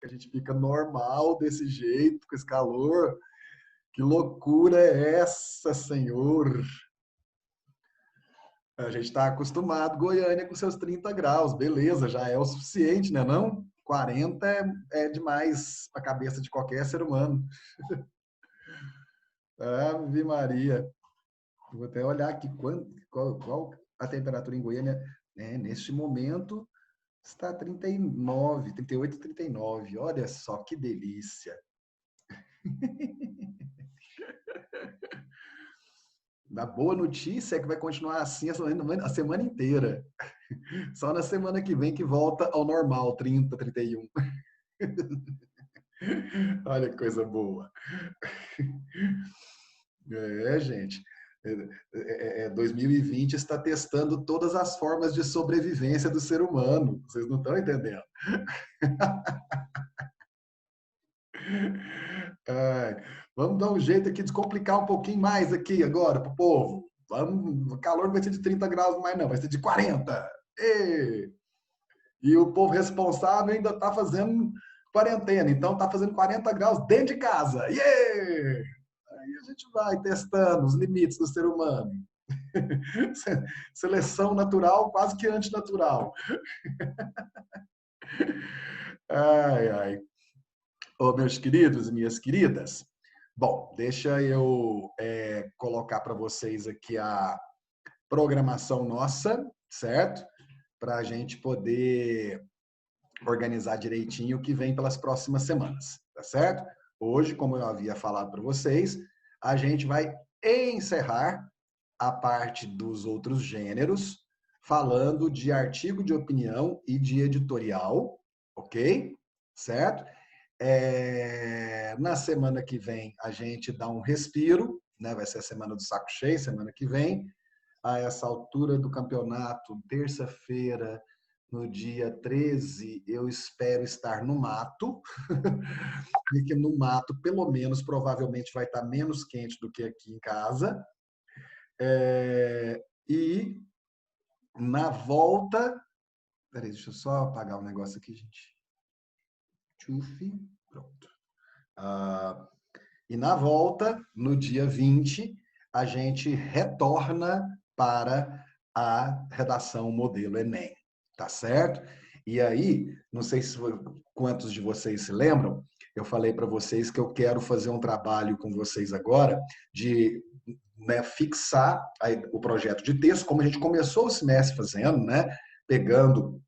a gente fica normal desse jeito, com esse calor. Que loucura é essa, Senhor? A gente está acostumado, Goiânia, com seus 30 graus, beleza, já é o suficiente, né não? 40 é demais para a cabeça de qualquer ser humano. Ave Maria. Vou até olhar aqui qual a temperatura em Goiânia. Neste momento está 39, 38, 39. Olha só que delícia. A boa notícia é que vai continuar assim a semana inteira. Só na semana que vem que volta ao normal, 30, 31. Olha que coisa boa. Gente. 2020 está testando todas as formas de sobrevivência do ser humano. Vocês não estão entendendo. Vamos dar um jeito aqui de complicar um pouquinho mais aqui agora para o povo. O calor não vai ser de 30 graus mais não, vai ser de 40. E o povo responsável ainda está fazendo quarentena, então está fazendo 40 graus dentro de casa. Aí a gente vai testando os limites do ser humano. Seleção natural, quase que antinatural. Ai, ai. Ô, meus queridos e minhas queridas, bom, deixa eu colocar para vocês aqui a programação nossa, certo? Para a gente poder organizar direitinho o que vem pelas próximas semanas, tá certo? Hoje, como eu havia falado para vocês, a gente vai encerrar a parte dos outros gêneros, falando de artigo de opinião e de editorial, ok? Certo? Na semana que vem, a gente dá um respiro, né? Vai ser a semana do saco cheio, semana que vem. A essa altura do campeonato, terça-feira, no dia 13, eu espero estar no mato, porque no mato, pelo menos, provavelmente vai estar menos quente do que aqui em casa. E na volta... Peraí, deixa eu só apagar um negócio aqui, gente. Tchufi, pronto. E na volta, no dia 20, a gente retorna para a redação modelo Enem, tá certo? E aí, não sei quantos de vocês se lembram, eu falei para vocês que eu quero fazer um trabalho com vocês agora de fixar o projeto de texto, como a gente começou o semestre fazendo, né? Pegando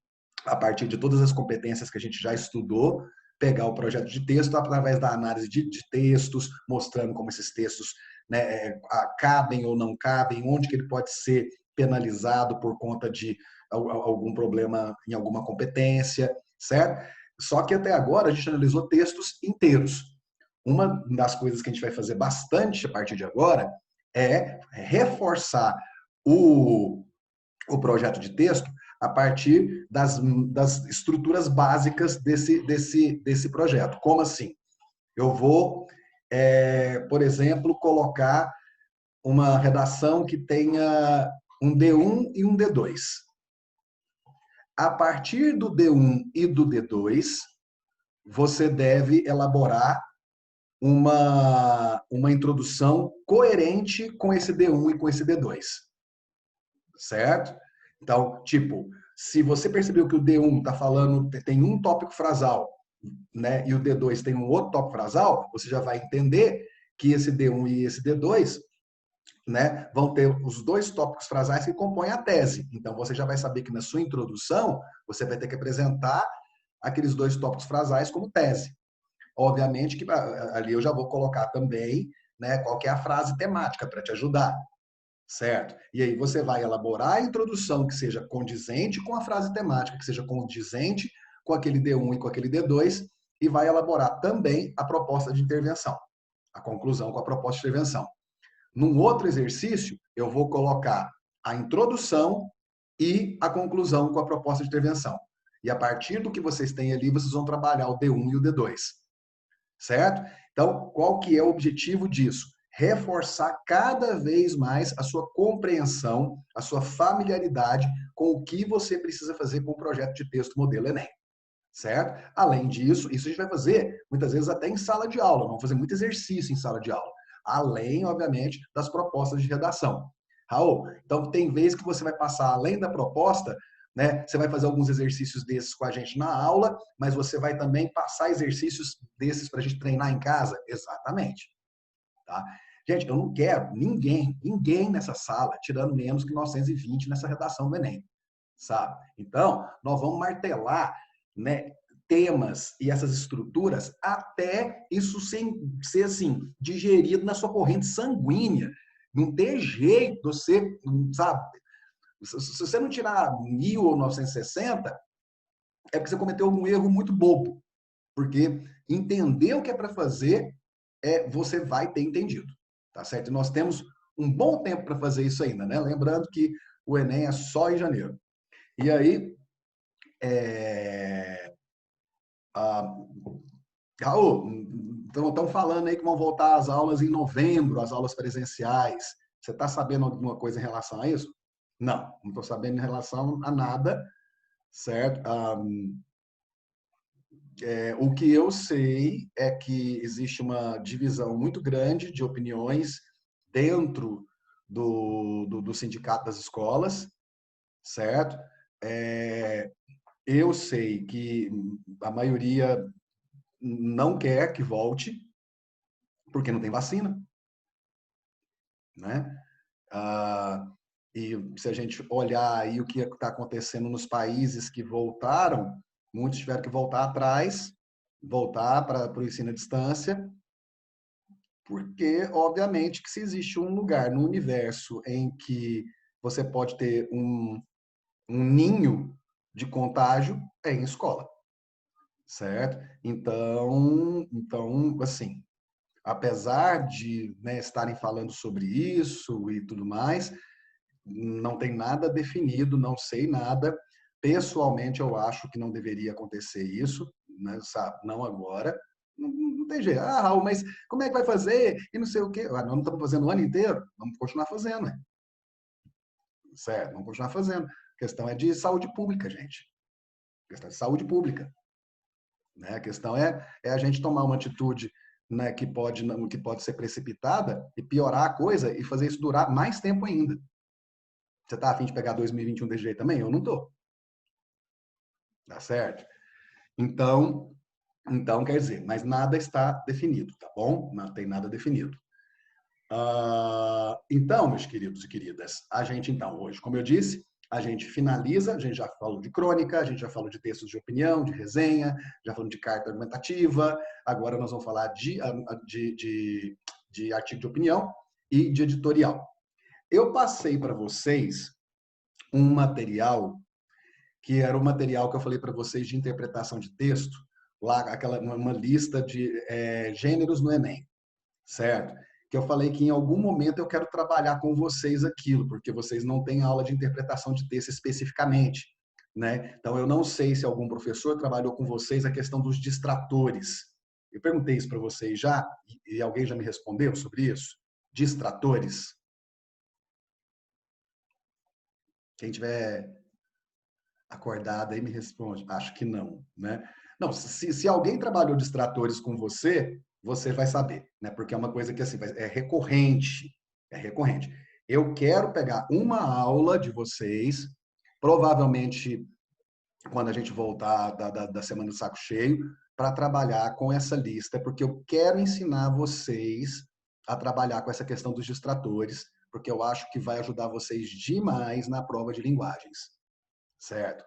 a partir de todas as competências que a gente já estudou, pegar o projeto de texto através da análise de textos, mostrando como esses textos, né, cabem ou não cabem, onde que ele pode ser penalizado por conta de algum problema em alguma competência, certo? Só que até agora a gente analisou textos inteiros. Uma das coisas que a gente vai fazer bastante a partir de agora é reforçar o projeto de texto a partir das estruturas básicas desse projeto. Como assim? Eu vou, por exemplo, colocar uma redação que tenha um D1 e um D2. A partir do D1 e do D2, você deve elaborar uma introdução coerente com esse D1 e com esse D2. Certo? Então, tipo, se você percebeu que o D1 está falando, tem um tópico frasal, né, e o D2 tem um outro tópico frasal, você já vai entender que esse D1 e esse D2, né, vão ter os dois tópicos frasais que compõem a tese. Então, você já vai saber que na sua introdução, você vai ter que apresentar aqueles dois tópicos frasais como tese. Obviamente que ali eu já vou colocar também, né, qual que é a frase temática para te ajudar. Certo? E aí você vai elaborar a introdução que seja condizente com a frase temática, que seja condizente com aquele D1 e com aquele D2, e vai elaborar também a proposta de intervenção, a conclusão com a proposta de intervenção. Num outro exercício, eu vou colocar a introdução e a conclusão com a proposta de intervenção. E a partir do que vocês têm ali, vocês vão trabalhar o D1 e o D2. Certo? Então, qual que é o objetivo disso? Reforçar cada vez mais a sua compreensão, a sua familiaridade com o que você precisa fazer com o projeto de texto modelo Enem. certo? Além disso, isso a gente vai fazer muitas vezes até em sala de aula, vamos fazer muito exercício em sala de aula, além, obviamente, das propostas de redação. Raul, então tem vezes que você vai passar além da proposta, né? Você vai fazer alguns exercícios desses com a gente na aula, mas você vai também passar exercícios desses para a gente treinar em casa? Exatamente. Tá? Gente, eu não quero ninguém nessa sala tirando menos que 920 nessa redação do Enem, sabe? Então, nós vamos martelar, né, temas e essas estruturas até isso ser assim, digerido na sua corrente sanguínea. Não tem jeito de você, sabe? Se você não tirar 1000 ou 960, é porque você cometeu algum erro muito bobo. Porque entender o que é para fazer, você vai ter entendido. Tá certo? E nós temos um bom tempo para fazer isso ainda, né? Lembrando que o Enem é só em janeiro. E aí, é, ah, Raul, estão falando aí que vão voltar às aulas em novembro, as aulas presenciais. Você está sabendo alguma coisa em relação a isso? Não estou sabendo em relação a nada, certo? O que eu sei é que existe uma divisão muito grande de opiniões dentro do sindicato das escolas, certo? É, eu sei que a maioria não quer que volte, porque não tem vacina, né? Ah, e se a gente olhar aí o que está acontecendo nos países que voltaram, muitos tiveram que voltar atrás, voltar para o ensino à distância, porque, obviamente, que se existe um lugar no universo em que você pode ter um ninho de contágio, é em escola, certo? Então assim, apesar de, né, estarem falando sobre isso e tudo mais, não tem nada definido, não sei nada. Pessoalmente, eu acho que não deveria acontecer isso, né, sabe? Não agora. Não tem jeito. Ah, Raul, mas como é que vai fazer? E não sei o quê. Ah, nós não estamos fazendo o ano inteiro? Vamos continuar fazendo, né? Certo? Vamos continuar fazendo. A questão é de saúde pública, gente. A questão é de saúde pública. Né? A questão é a gente tomar uma atitude, né, que pode ser precipitada e piorar a coisa e fazer isso durar mais tempo ainda. Você está a fim de pegar 2021 desse jeito também? Eu não estou. Tá certo? Então, quer dizer, mas nada está definido, tá bom? Não tem nada definido. Então, meus queridos e queridas, a gente então hoje, como eu disse, a gente finaliza, a gente já falou de crônica, a gente já falou de textos de opinião, de resenha, já falou de carta argumentativa, agora nós vamos falar de artigo de opinião e de editorial. Eu passei para vocês um material que era o material que eu falei para vocês de interpretação de texto, lá uma lista de gêneros no Enem, certo? Que eu falei que em algum momento eu quero trabalhar com vocês aquilo, porque vocês não têm aula de interpretação de texto especificamente, né? Então eu não sei se algum professor trabalhou com vocês a questão dos distratores. Eu perguntei isso para vocês já e alguém já me respondeu sobre isso? Distratores. Quem tiver acordado aí me responde. Acho que não, né? Não, se alguém trabalhou distratores com você, você vai saber, né? Porque é uma coisa que assim, é recorrente, é recorrente. Eu quero pegar uma aula de vocês, provavelmente quando a gente voltar da semana do saco cheio, para trabalhar com essa lista, porque eu quero ensinar vocês a trabalhar com essa questão dos distratores, porque eu acho que vai ajudar vocês demais na prova de linguagens, certo?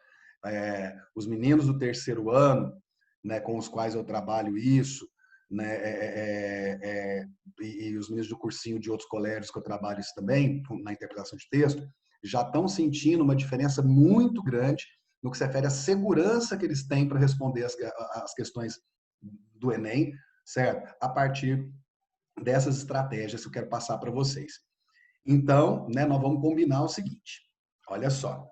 Os meninos do terceiro ano, né, com os quais eu trabalho isso, né, e os meninos do cursinho de outros colégios que eu trabalho isso também, na interpretação de texto, já estão sentindo uma diferença muito grande no que se refere à segurança que eles têm para responder as questões do Enem, certo? A partir dessas estratégias que eu quero passar para vocês. Então, né, nós vamos combinar o seguinte, olha só,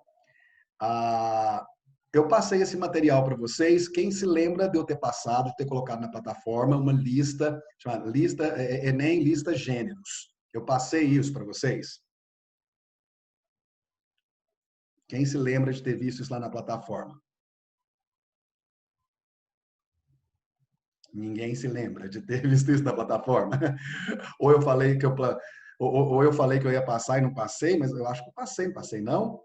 ah, eu passei esse material para vocês. Quem se lembra de eu ter passado, de ter colocado na plataforma uma lista, chamada lista Enem Lista Gêneros. Eu passei isso para vocês? Quem se lembra de ter visto isso lá na plataforma? Ninguém se lembra de ter visto isso na plataforma. Ou eu falei que ou eu falei que eu ia passar e não passei, mas eu acho que eu passei, não passei não?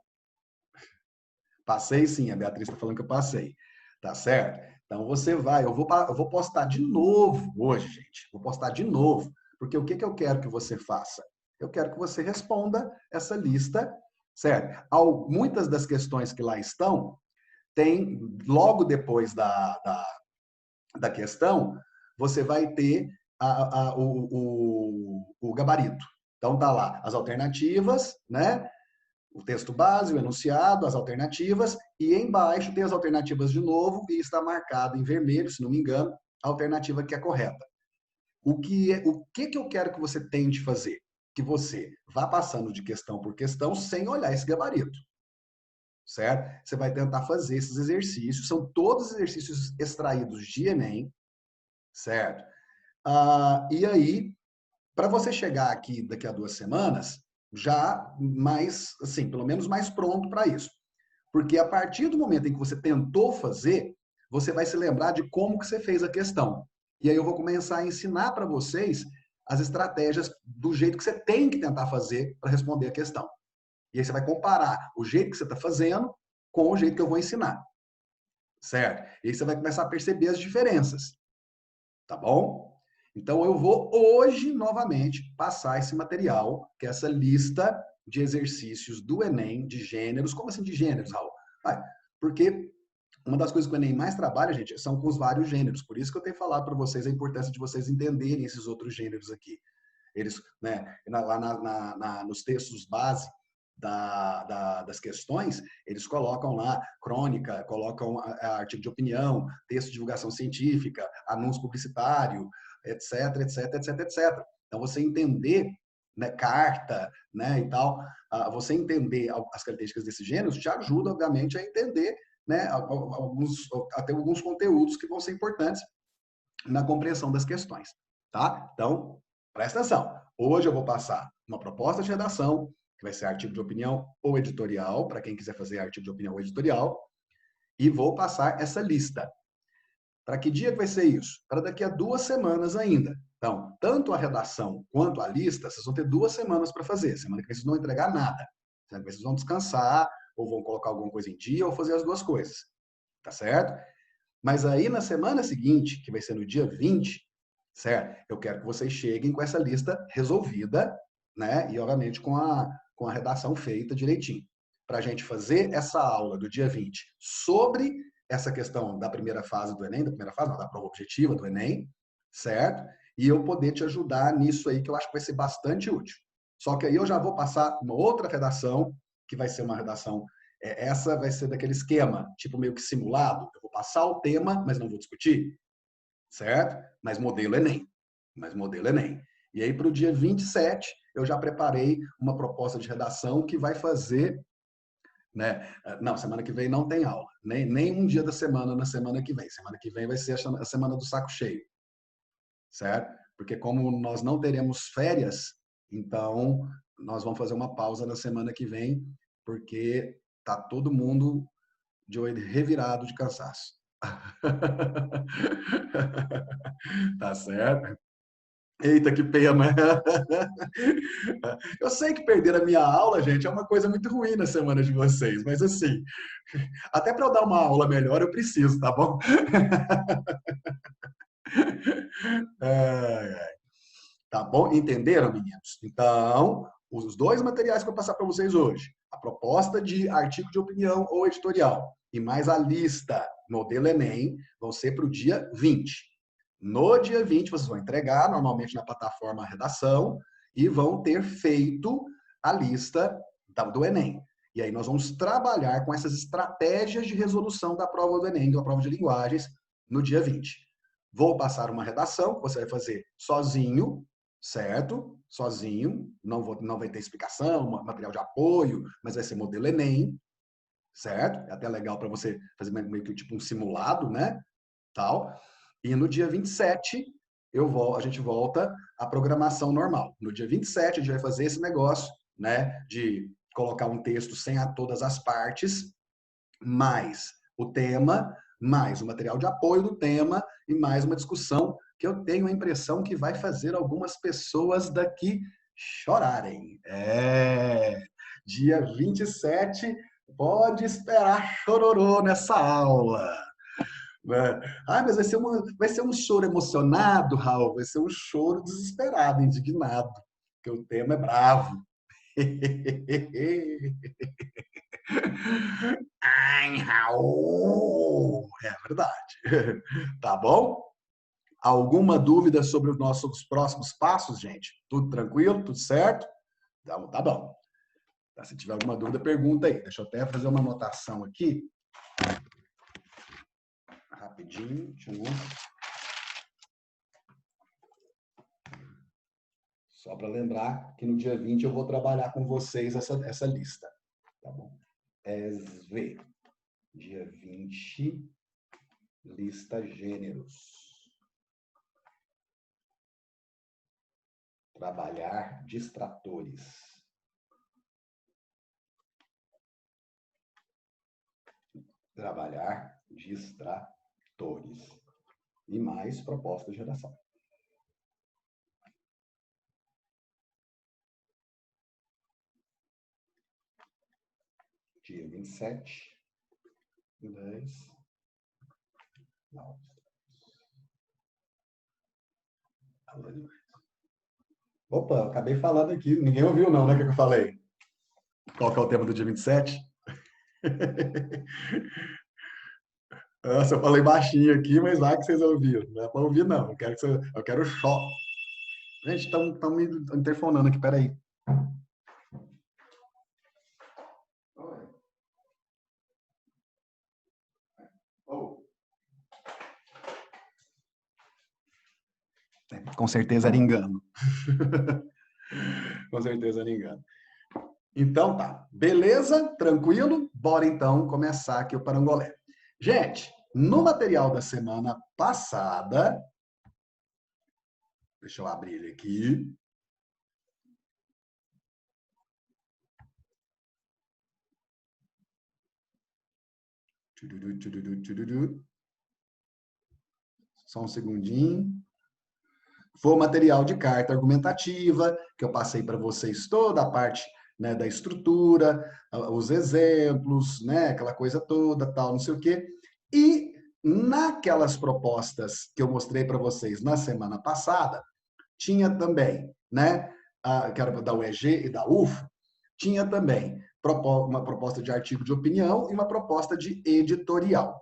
Passei sim, a Beatriz está falando que eu passei. Tá certo? Então você vai, eu vou postar de novo hoje, gente. Vou postar de novo. Porque o que eu quero que você faça? Eu quero que você responda essa lista, certo? Muitas das questões que lá estão, tem, logo depois da questão, você vai ter o gabarito. Então tá lá as alternativas, né? O texto base, o enunciado, as alternativas, e embaixo tem as alternativas de novo, e está marcado em vermelho, se não me engano, a alternativa que é correta. O que eu quero que você tente fazer? Que você vá passando de questão por questão sem olhar esse gabarito, certo? Você vai tentar fazer esses exercícios, são todos exercícios extraídos de Enem, certo? E aí, para você chegar aqui daqui a 2 semanas, já mais, assim, pelo menos mais pronto para isso. Porque a partir do momento em que você tentou fazer, você vai se lembrar de como que você fez a questão. E aí eu vou começar a ensinar para vocês as estratégias do jeito que você tem que tentar fazer para responder a questão. E aí você vai comparar o jeito que você está fazendo com o jeito que eu vou ensinar. Certo? E aí você vai começar a perceber as diferenças. Tá bom? Então eu vou hoje novamente passar esse material, que é essa lista de exercícios do Enem de gêneros. Como assim de gêneros, Raul? Porque uma das coisas que o Enem mais trabalha, gente, são com os vários gêneros. Por isso que eu tenho falado para vocês a importância de vocês entenderem esses outros gêneros aqui. Eles, né, lá nos textos base das questões, eles colocam lá crônica, colocam artigo de opinião, texto de divulgação científica, anúncio publicitário, etc, etc, etc, etc. Então, você entender, né, carta, né, e tal, você entender as características desse gênero te ajuda, obviamente, a entender, né, até alguns conteúdos que vão ser importantes na compreensão das questões, tá? Então, presta atenção. Hoje eu vou passar uma proposta de redação, que vai ser artigo de opinião ou editorial, para quem quiser fazer artigo de opinião ou editorial, e vou passar essa lista. Para que dia que vai ser isso? Para daqui a 2 semanas ainda. Então, tanto a redação quanto a lista, vocês vão ter 2 semanas para fazer. Semana que vem vocês não vão entregar nada. Semana que vem vocês vão descansar, ou vão colocar alguma coisa em dia, ou fazer as duas coisas. Tá certo? Mas aí, na semana seguinte, que vai ser no dia 20, certo? Eu quero que vocês cheguem com essa lista resolvida, né? E, obviamente, com a redação feita direitinho. Para a gente fazer essa aula do dia 20 sobre essa questão da primeira fase do Enem, da primeira fase, não, da prova objetiva do Enem, certo? E eu poder te ajudar nisso aí, que eu acho que vai ser bastante útil. Só que aí eu já vou passar uma outra redação, que vai ser uma redação essa vai ser daquele esquema, tipo meio que simulado. Eu vou passar o tema, mas não vou discutir, certo? Mas modelo Enem. Mas modelo Enem. E aí, para o dia 27, eu já preparei uma proposta de redação que vai fazer, né? Não, semana que vem não tem aula. Nem um dia da semana na semana que vem. Semana que vem vai ser a semana do saco cheio, certo? Porque como nós não teremos férias, então nós vamos fazer uma pausa na semana que vem, porque tá todo mundo de olho revirado de cansaço. Tá certo? Eita, que pena. Eu sei que perder a minha aula, gente, é uma coisa muito ruim na semana de vocês, mas assim, até para eu dar uma aula melhor eu preciso, tá bom? Tá bom? Entenderam, meninos? Então, os dois materiais que eu vou passar para vocês hoje, a proposta de artigo de opinião ou editorial e mais a lista modelo Enem, vão ser para o dia 20. No dia 20, vocês vão entregar, normalmente na plataforma redação, e vão ter feito a lista do Enem. E aí nós vamos trabalhar com essas estratégias de resolução da prova do Enem, da prova de linguagens, no dia 20. Vou passar uma redação que você vai fazer sozinho, certo? Sozinho, não vai ter explicação, material de apoio, mas vai ser modelo Enem, certo? É até legal para você fazer meio que tipo um simulado, né? Tal. E no dia 27, a gente volta à programação normal. No dia 27, a gente vai fazer esse negócio, né? De colocar um texto sem todas as partes, mais o tema, mais o material de apoio do tema e mais uma discussão que eu tenho a impressão que vai fazer algumas pessoas daqui chorarem. Dia 27, pode esperar chororô nessa aula. Né? Ah, mas vai ser um choro emocionado, Raul, vai ser um choro desesperado, indignado, porque o tema é bravo. Ai, Raul! É verdade. Tá bom? Alguma dúvida sobre os nossos próximos passos, gente? Tudo tranquilo? Tudo certo? Então, tá bom. Tá, se tiver alguma dúvida, pergunta aí. Deixa eu até fazer uma anotação aqui. Rapidinho. Só para lembrar que no dia 20 eu vou trabalhar com vocês essa lista. Tá bom? ESV. Dia 20, lista gêneros. Trabalhar distratores. Trabalhar distratores. E mais proposta de redação. Dia 27, 10, 9. Opa, eu acabei falando aqui. Ninguém ouviu não, né, o que eu falei? Qual que é o tema do dia 27? Nossa, eu falei baixinho aqui, mas vai que vocês ouviram. Não é para ouvir, não. Eu quero choque. Gente, estão me interfonando aqui, peraí. Com certeza era engano. Com certeza era engano. Então tá, beleza? Tranquilo? Bora então começar aqui o parangolé. Gente, no material da semana passada, deixa eu abrir ele aqui. Só um segundinho. Foi o material de carta argumentativa, que eu passei para vocês toda a parte, né, da estrutura, os exemplos, né, aquela coisa toda, tal, não sei o quê. E naquelas propostas que eu mostrei para vocês na semana passada, tinha também, né, que era da UEG e da UFO, tinha também uma proposta de artigo de opinião e uma proposta de editorial.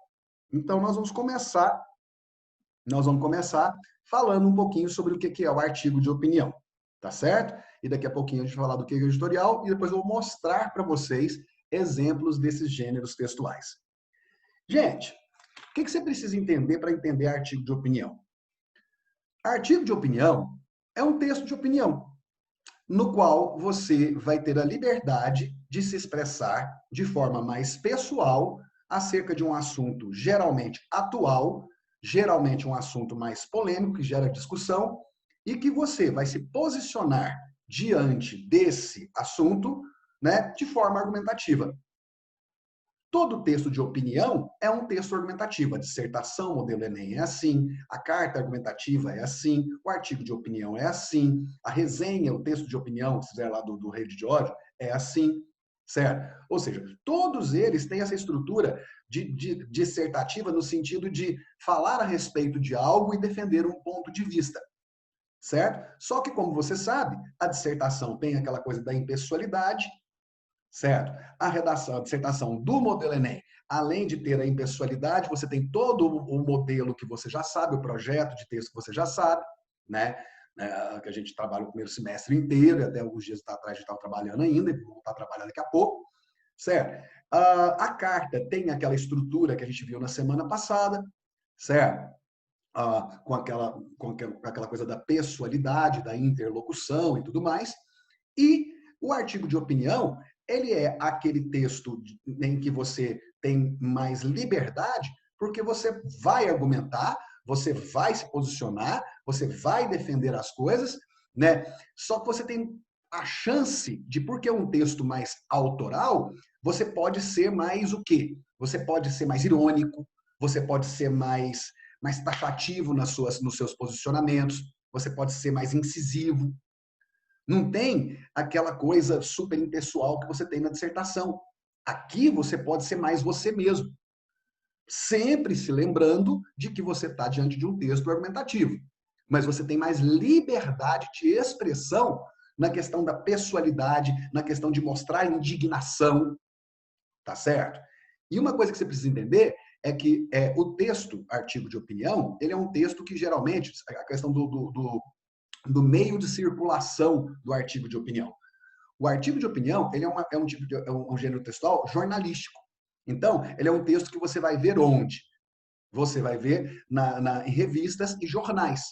Então, nós vamos começar falando um pouquinho sobre o que é o artigo de opinião, tá certo? E daqui a pouquinho a gente vai falar do que é editorial e depois eu vou mostrar para vocês exemplos desses gêneros textuais. Gente, o que você precisa entender para entender artigo de opinião? Artigo de opinião é um texto de opinião, no qual você vai ter a liberdade de se expressar de forma mais pessoal acerca de um assunto geralmente atual, geralmente um assunto mais polêmico, que gera discussão, e que você vai se posicionar diante desse assunto, né, de forma argumentativa. Todo texto de opinião é um texto argumentativo. A dissertação, modelo Enem é assim, a carta argumentativa é assim, o artigo de opinião é assim, a resenha, o texto de opinião, se fizer lá do Rede de Ódio, é assim, certo? Ou seja, todos eles têm essa estrutura de dissertativa no sentido de falar a respeito de algo e defender um ponto de vista, certo? Só que, como você sabe, a dissertação tem aquela coisa da impessoalidade, certo? A dissertação do modelo Enem, além de ter a impessoalidade, você tem todo o modelo que você já sabe, o projeto de texto que você já sabe, né? Que a gente trabalha o primeiro semestre inteiro, e até alguns dias atrás a gente estava trabalhando ainda, e vou estar trabalhando daqui a pouco, certo? A carta tem aquela estrutura que a gente viu na semana passada, certo? Com aquela coisa da pessoalidade, da interlocução e tudo mais. E o artigo de opinião, ele é aquele texto em que você tem mais liberdade, porque você vai argumentar, você vai se posicionar, você vai defender as coisas, né? Só que você tem a chance de, porque é um texto mais autoral, você pode ser mais o quê? Você pode ser mais irônico, você pode ser mais taxativo nos seus posicionamentos, você pode ser mais incisivo. Não tem aquela coisa super impessoal que você tem na dissertação. Aqui você pode ser mais você mesmo, sempre se lembrando de que você está diante de um texto argumentativo. Mas você tem mais liberdade de expressão na questão da pessoalidade, na questão de mostrar indignação, tá certo? E uma coisa que você precisa entender é que o texto, artigo de opinião, ele é um texto que geralmente, a questão do meio de circulação do artigo de opinião. O artigo de opinião, ele é um gênero textual jornalístico. Então, ele é um texto que você vai ver onde? Você vai ver em revistas e jornais.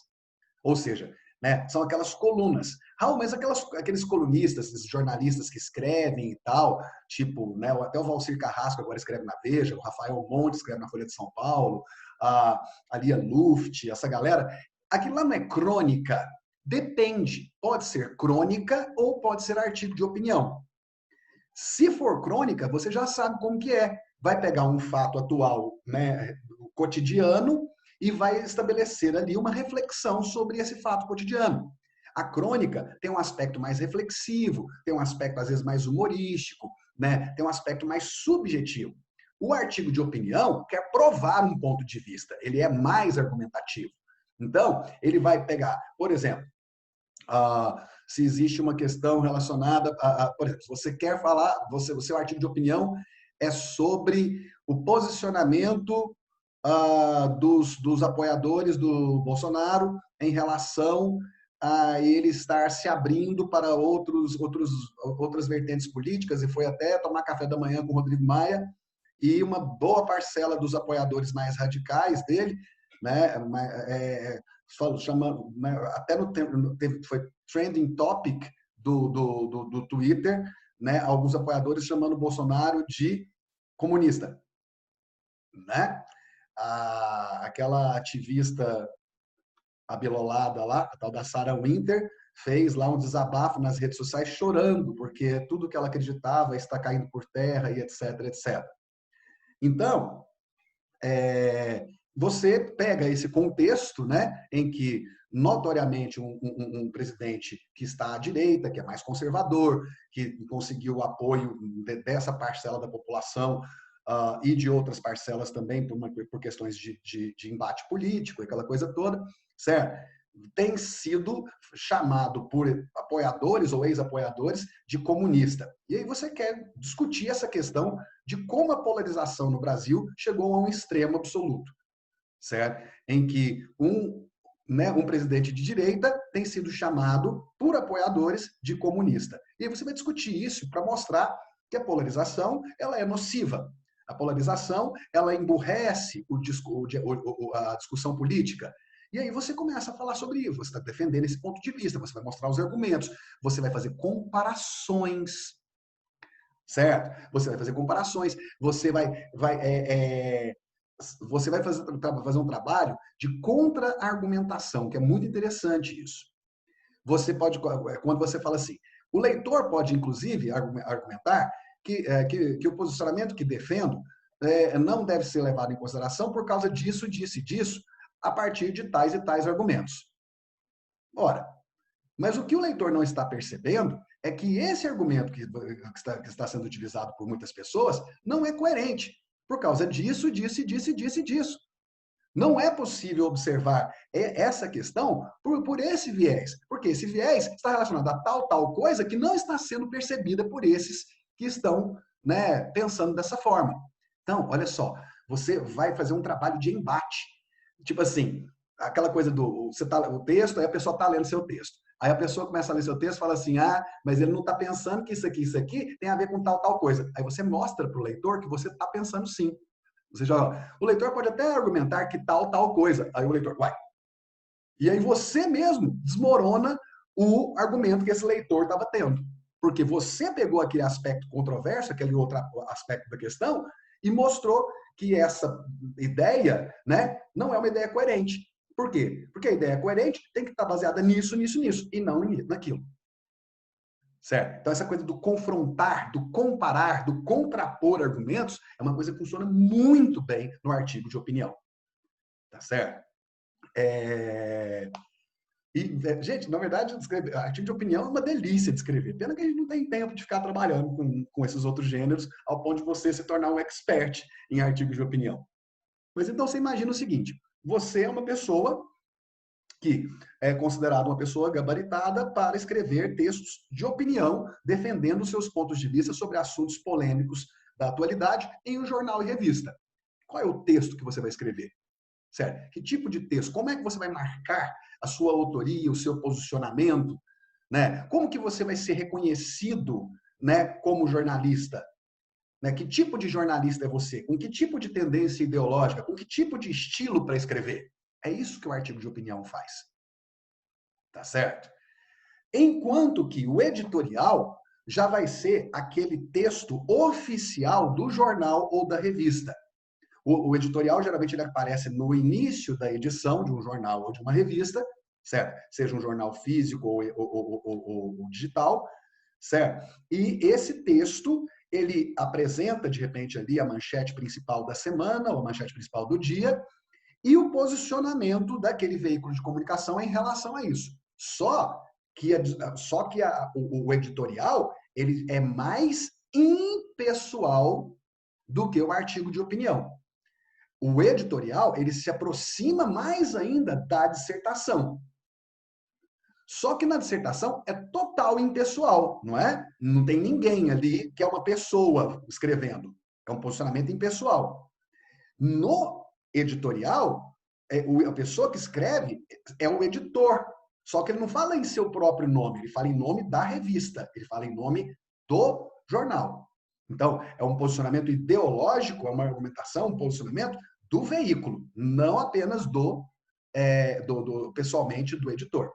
Ou seja, né, são aquelas colunas. Raul, mas aqueles colunistas, esses jornalistas que escrevem e tal, tipo, né, até o Valcir Carrasco agora escreve na Veja, o Rafael Monte escreve na Folha de São Paulo, a Lia Luft, essa galera, aquilo lá não é crônica. Depende. Pode ser crônica ou pode ser artigo de opinião. Se for crônica, você já sabe como que é. Vai pegar um fato atual, né, cotidiano, e vai estabelecer ali uma reflexão sobre esse fato cotidiano. A crônica tem um aspecto mais reflexivo, tem um aspecto, às vezes, mais humorístico, né, tem um aspecto mais subjetivo. O artigo de opinião quer provar um ponto de vista, ele é mais argumentativo. Então, ele vai pegar, por exemplo, se existe uma questão relacionada por exemplo, se você quer falar, o seu artigo de opinião é sobre o posicionamento dos apoiadores do Bolsonaro em relação a ele estar se abrindo para outras vertentes políticas, e foi até tomar café da manhã com o Rodrigo Maia, e uma boa parcela dos apoiadores mais radicais dele, né, chamando, né, até no tempo, foi trending topic do Twitter, né, alguns apoiadores chamando o Bolsonaro de comunista, né? Aquela ativista abilolada lá, a tal da Sarah Winter, fez lá um desabafo nas redes sociais chorando, porque tudo que ela acreditava está caindo por terra e etc, etc. Então, você pega esse contexto, né, em que notoriamente um presidente que está à direita, que é mais conservador, que conseguiu o apoio dessa parcela da população e de outras parcelas também por questões de embate político, aquela coisa toda, certo? Tem sido chamado por apoiadores ou ex-apoiadores de comunista. E aí você quer discutir essa questão de como a polarização no Brasil chegou a um extremo absoluto, certo? Em que um presidente de direita tem sido chamado por apoiadores de comunista. E aí você vai discutir isso para mostrar que a polarização ela é nociva. A polarização ela emburrece a discussão política. E aí você começa a falar sobre isso, você está defendendo esse ponto de vista, você vai mostrar os argumentos, você vai fazer comparações, certo? Você vai fazer comparações, você vai fazer um trabalho de contra-argumentação, que é muito interessante isso. Você pode, quando você fala assim, o leitor pode, inclusive, argumentar que o posicionamento que defendo não deve ser levado em consideração por causa disso, disso e disso, a partir de tais e tais argumentos. Ora, mas o que o leitor não está percebendo é que esse argumento que está sendo utilizado por muitas pessoas não é coerente, por causa disso, disso, disso, disso e disso. Não é possível observar essa questão por esse viés, porque esse viés está relacionado a tal coisa que não está sendo percebida por esses que estão, né, pensando dessa forma. Então, olha só, você vai fazer um trabalho de embate. Tipo assim, aquela coisa o texto, aí a pessoa está lendo seu texto. Aí a pessoa começa a ler seu texto e fala assim, mas ele não está pensando que isso aqui tem a ver com tal coisa. Aí você mostra para o leitor que você está pensando sim. Ou seja, o leitor pode até argumentar que tal coisa. Aí o leitor, vai. E aí você mesmo desmorona o argumento que esse leitor estava tendo. Porque você pegou aquele aspecto controverso, aquele outro aspecto da questão, e mostrou que essa ideia, né, não é uma ideia coerente. Por quê? Porque a ideia coerente tem que estar baseada nisso, nisso, nisso, e não naquilo. Certo? Então, essa coisa do confrontar, do comparar, do contrapor argumentos é uma coisa que funciona muito bem no artigo de opinião. Tá certo? Gente, na verdade, artigo de opinião é uma delícia de escrever. Pena que a gente não tem tempo de ficar trabalhando com esses outros gêneros ao ponto de você se tornar um expert em artigos de opinião. Mas então você imagina o seguinte: você é uma pessoa que é considerada uma pessoa gabaritada para escrever textos de opinião, defendendo seus pontos de vista sobre assuntos polêmicos da atualidade em um jornal e revista. Qual é o texto que você vai escrever? Certo? Que tipo de texto? Como é que você vai marcar a sua autoria, o seu posicionamento? Né? Como que você vai ser reconhecido, né, como jornalista? Né? Que tipo de jornalista é você? Com que tipo de tendência ideológica? Com que tipo de estilo para escrever? É isso que o artigo de opinião faz. Tá certo? Enquanto que o editorial já vai ser aquele texto oficial do jornal ou da revista. O editorial, geralmente, ele aparece no início da edição de um jornal ou de uma revista, certo? Seja um jornal físico ou digital, certo? E esse texto, ele apresenta, de repente, ali a manchete principal da semana, ou a manchete principal do dia, e o posicionamento daquele veículo de comunicação em relação a isso. Só que o editorial, ele é mais impessoal do que o artigo de opinião. O editorial, ele se aproxima mais ainda da dissertação. Só que na dissertação é total impessoal, não é? Não tem ninguém ali que é uma pessoa escrevendo. É um posicionamento impessoal. No editorial, a pessoa que escreve é o editor. Só que ele não fala em seu próprio nome, ele fala em nome da revista, ele fala em nome do jornal. Então, é um posicionamento ideológico, é uma argumentação, um posicionamento do veículo, não apenas pessoalmente do editor.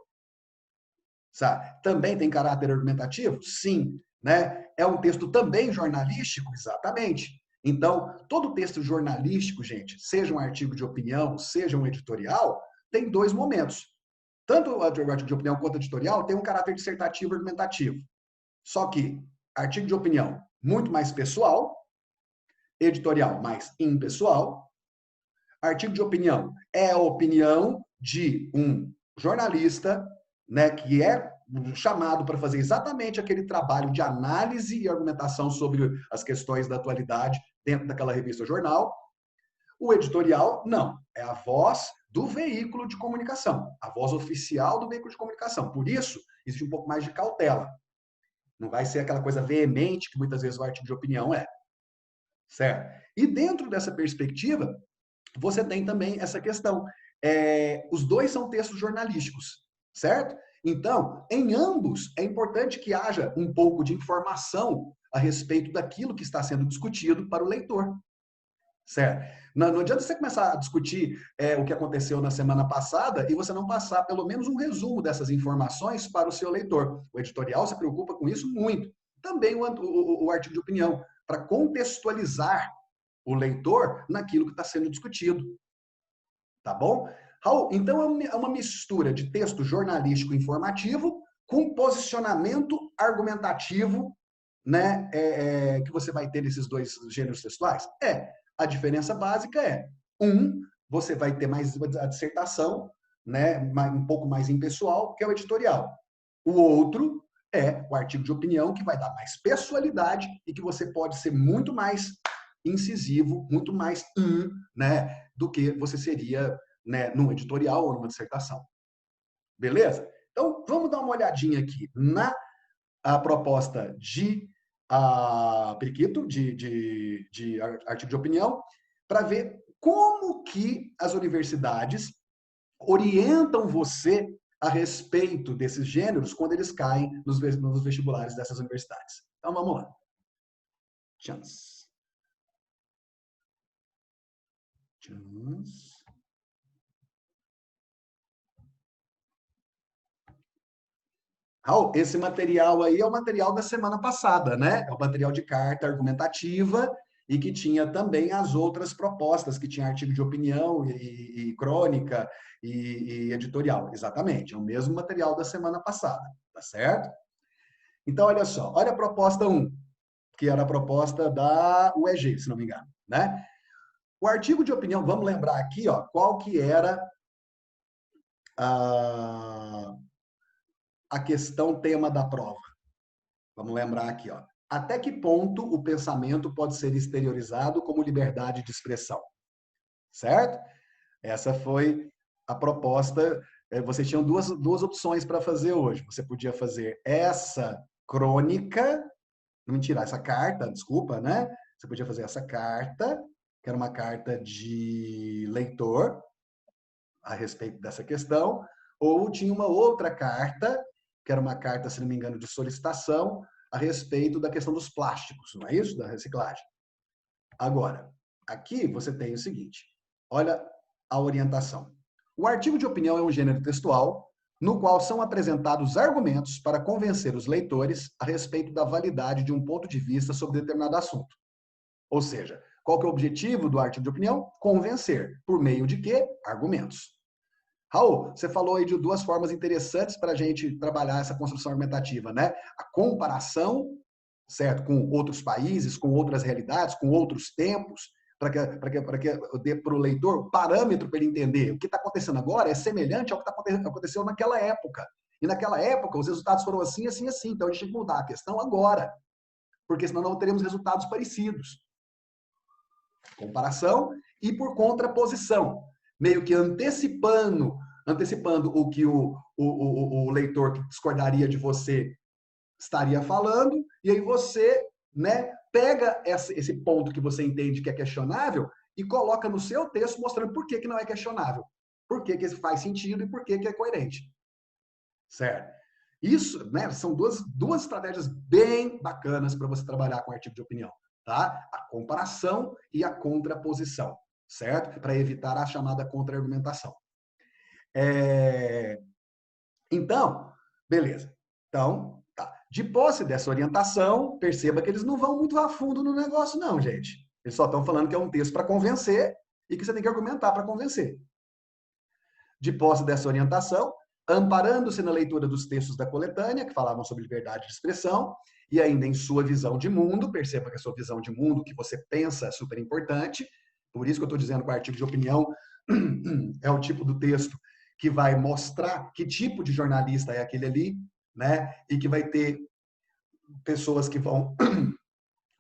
Sabe? Também tem caráter argumentativo? Sim. Né? É um texto também jornalístico? Exatamente. Então, todo texto jornalístico, gente, seja um artigo de opinião, seja um editorial, tem dois momentos. Tanto o artigo de opinião quanto o editorial tem um caráter dissertativo e argumentativo. Só que artigo de opinião, muito mais pessoal, editorial mais impessoal. Artigo de opinião é a opinião de um jornalista, né, que é chamado para fazer exatamente aquele trabalho de análise e argumentação sobre as questões da atualidade dentro daquela revista ou jornal. O editorial, não. É a voz do veículo de comunicação, a voz oficial do veículo de comunicação. Por isso, existe um pouco mais de cautela. Não vai ser aquela coisa veemente que muitas vezes o artigo de opinião é. Certo? E dentro dessa perspectiva, você tem também essa questão. Os dois são textos jornalísticos, certo? Então, em ambos, é importante que haja um pouco de informação a respeito daquilo que está sendo discutido para o leitor. Certo? Não adianta você começar a discutir o que aconteceu na semana passada e você não passar pelo menos um resumo dessas informações para o seu leitor. O editorial se preocupa com isso muito. Também o artigo de opinião, para contextualizar o leitor naquilo que está sendo discutido. Tá bom? Raul, então é uma mistura de texto jornalístico informativo com posicionamento argumentativo, né, que você vai ter nesses dois gêneros textuais? A diferença básica você vai ter mais a dissertação, né, um pouco mais impessoal, que é o editorial. O outro é o artigo de opinião, que vai dar mais pessoalidade e que você pode ser muito mais incisivo, muito mais né, do que você seria, né, num editorial ou numa dissertação. Beleza? Então, vamos dar uma olhadinha aqui na proposta de Periquito, de artigo de opinião, para ver como que as universidades orientam você a respeito desses gêneros quando eles caem nos vestibulares dessas universidades. Então, vamos lá. Chance. Raul, esse material aí é o material da semana passada, né? É o material de carta argumentativa e que tinha também as outras propostas, que tinha artigo de opinião e crônica e editorial. Exatamente, é o mesmo material da semana passada, tá certo? Então, olha só, olha a proposta 1, que era a proposta da UEG, se não me engano, né? O artigo de opinião, vamos lembrar aqui, ó, qual que era a questão tema da prova. Vamos lembrar aqui, ó. Até que ponto o pensamento pode ser exteriorizado como liberdade de expressão? Certo? Essa foi a proposta. Vocês tinham duas opções para fazer hoje. Você podia fazer essa crônica, mentira, essa carta, desculpa, né? Você podia fazer essa carta, que era uma carta de leitor a respeito dessa questão, ou tinha uma outra carta, que era uma carta, se não me engano, de solicitação, a respeito da questão dos plásticos, não é isso? Da reciclagem. Agora, aqui você tem o seguinte, olha a orientação. O artigo de opinião é um gênero textual no qual são apresentados argumentos para convencer os leitores a respeito da validade de um ponto de vista sobre determinado assunto. Ou seja, qual que é o objetivo do artigo de opinião? Convencer. Por meio de quê? Argumentos. Raul, você falou aí de duas formas interessantes para a gente trabalhar essa construção argumentativa, né? A comparação, certo, com outros países, com outras realidades, com outros tempos, para que dê para o leitor parâmetro para ele entender o que está acontecendo agora é semelhante ao que aconteceu naquela época. E naquela época os resultados foram assim, assim, assim. Então a gente tem que mudar a questão agora, porque senão não teremos resultados parecidos. Comparação e por contraposição, meio que antecipando o que o leitor que discordaria de você estaria falando, e aí você, né, pega esse ponto que você entende que é questionável e coloca no seu texto mostrando por que não é questionável, por que faz sentido e por que é coerente. Certo? Isso, né, são duas estratégias bem bacanas para você trabalhar com artigo de opinião. Tá? A comparação e a contraposição, certo? Para evitar a chamada contra-argumentação. Então, beleza. Então, tá. De posse dessa orientação, perceba que eles não vão muito a fundo no negócio, não, gente. Eles só estão falando que é um texto para convencer e que você tem que argumentar para convencer. De posse dessa orientação, amparando-se na leitura dos textos da coletânea, que falavam sobre liberdade de expressão, e ainda em sua visão de mundo, perceba que a sua visão de mundo, o que você pensa, é super importante. Por isso que eu estou dizendo que o artigo de opinião é o tipo do texto que vai mostrar que tipo de jornalista é aquele ali, né? E que vai ter pessoas que vão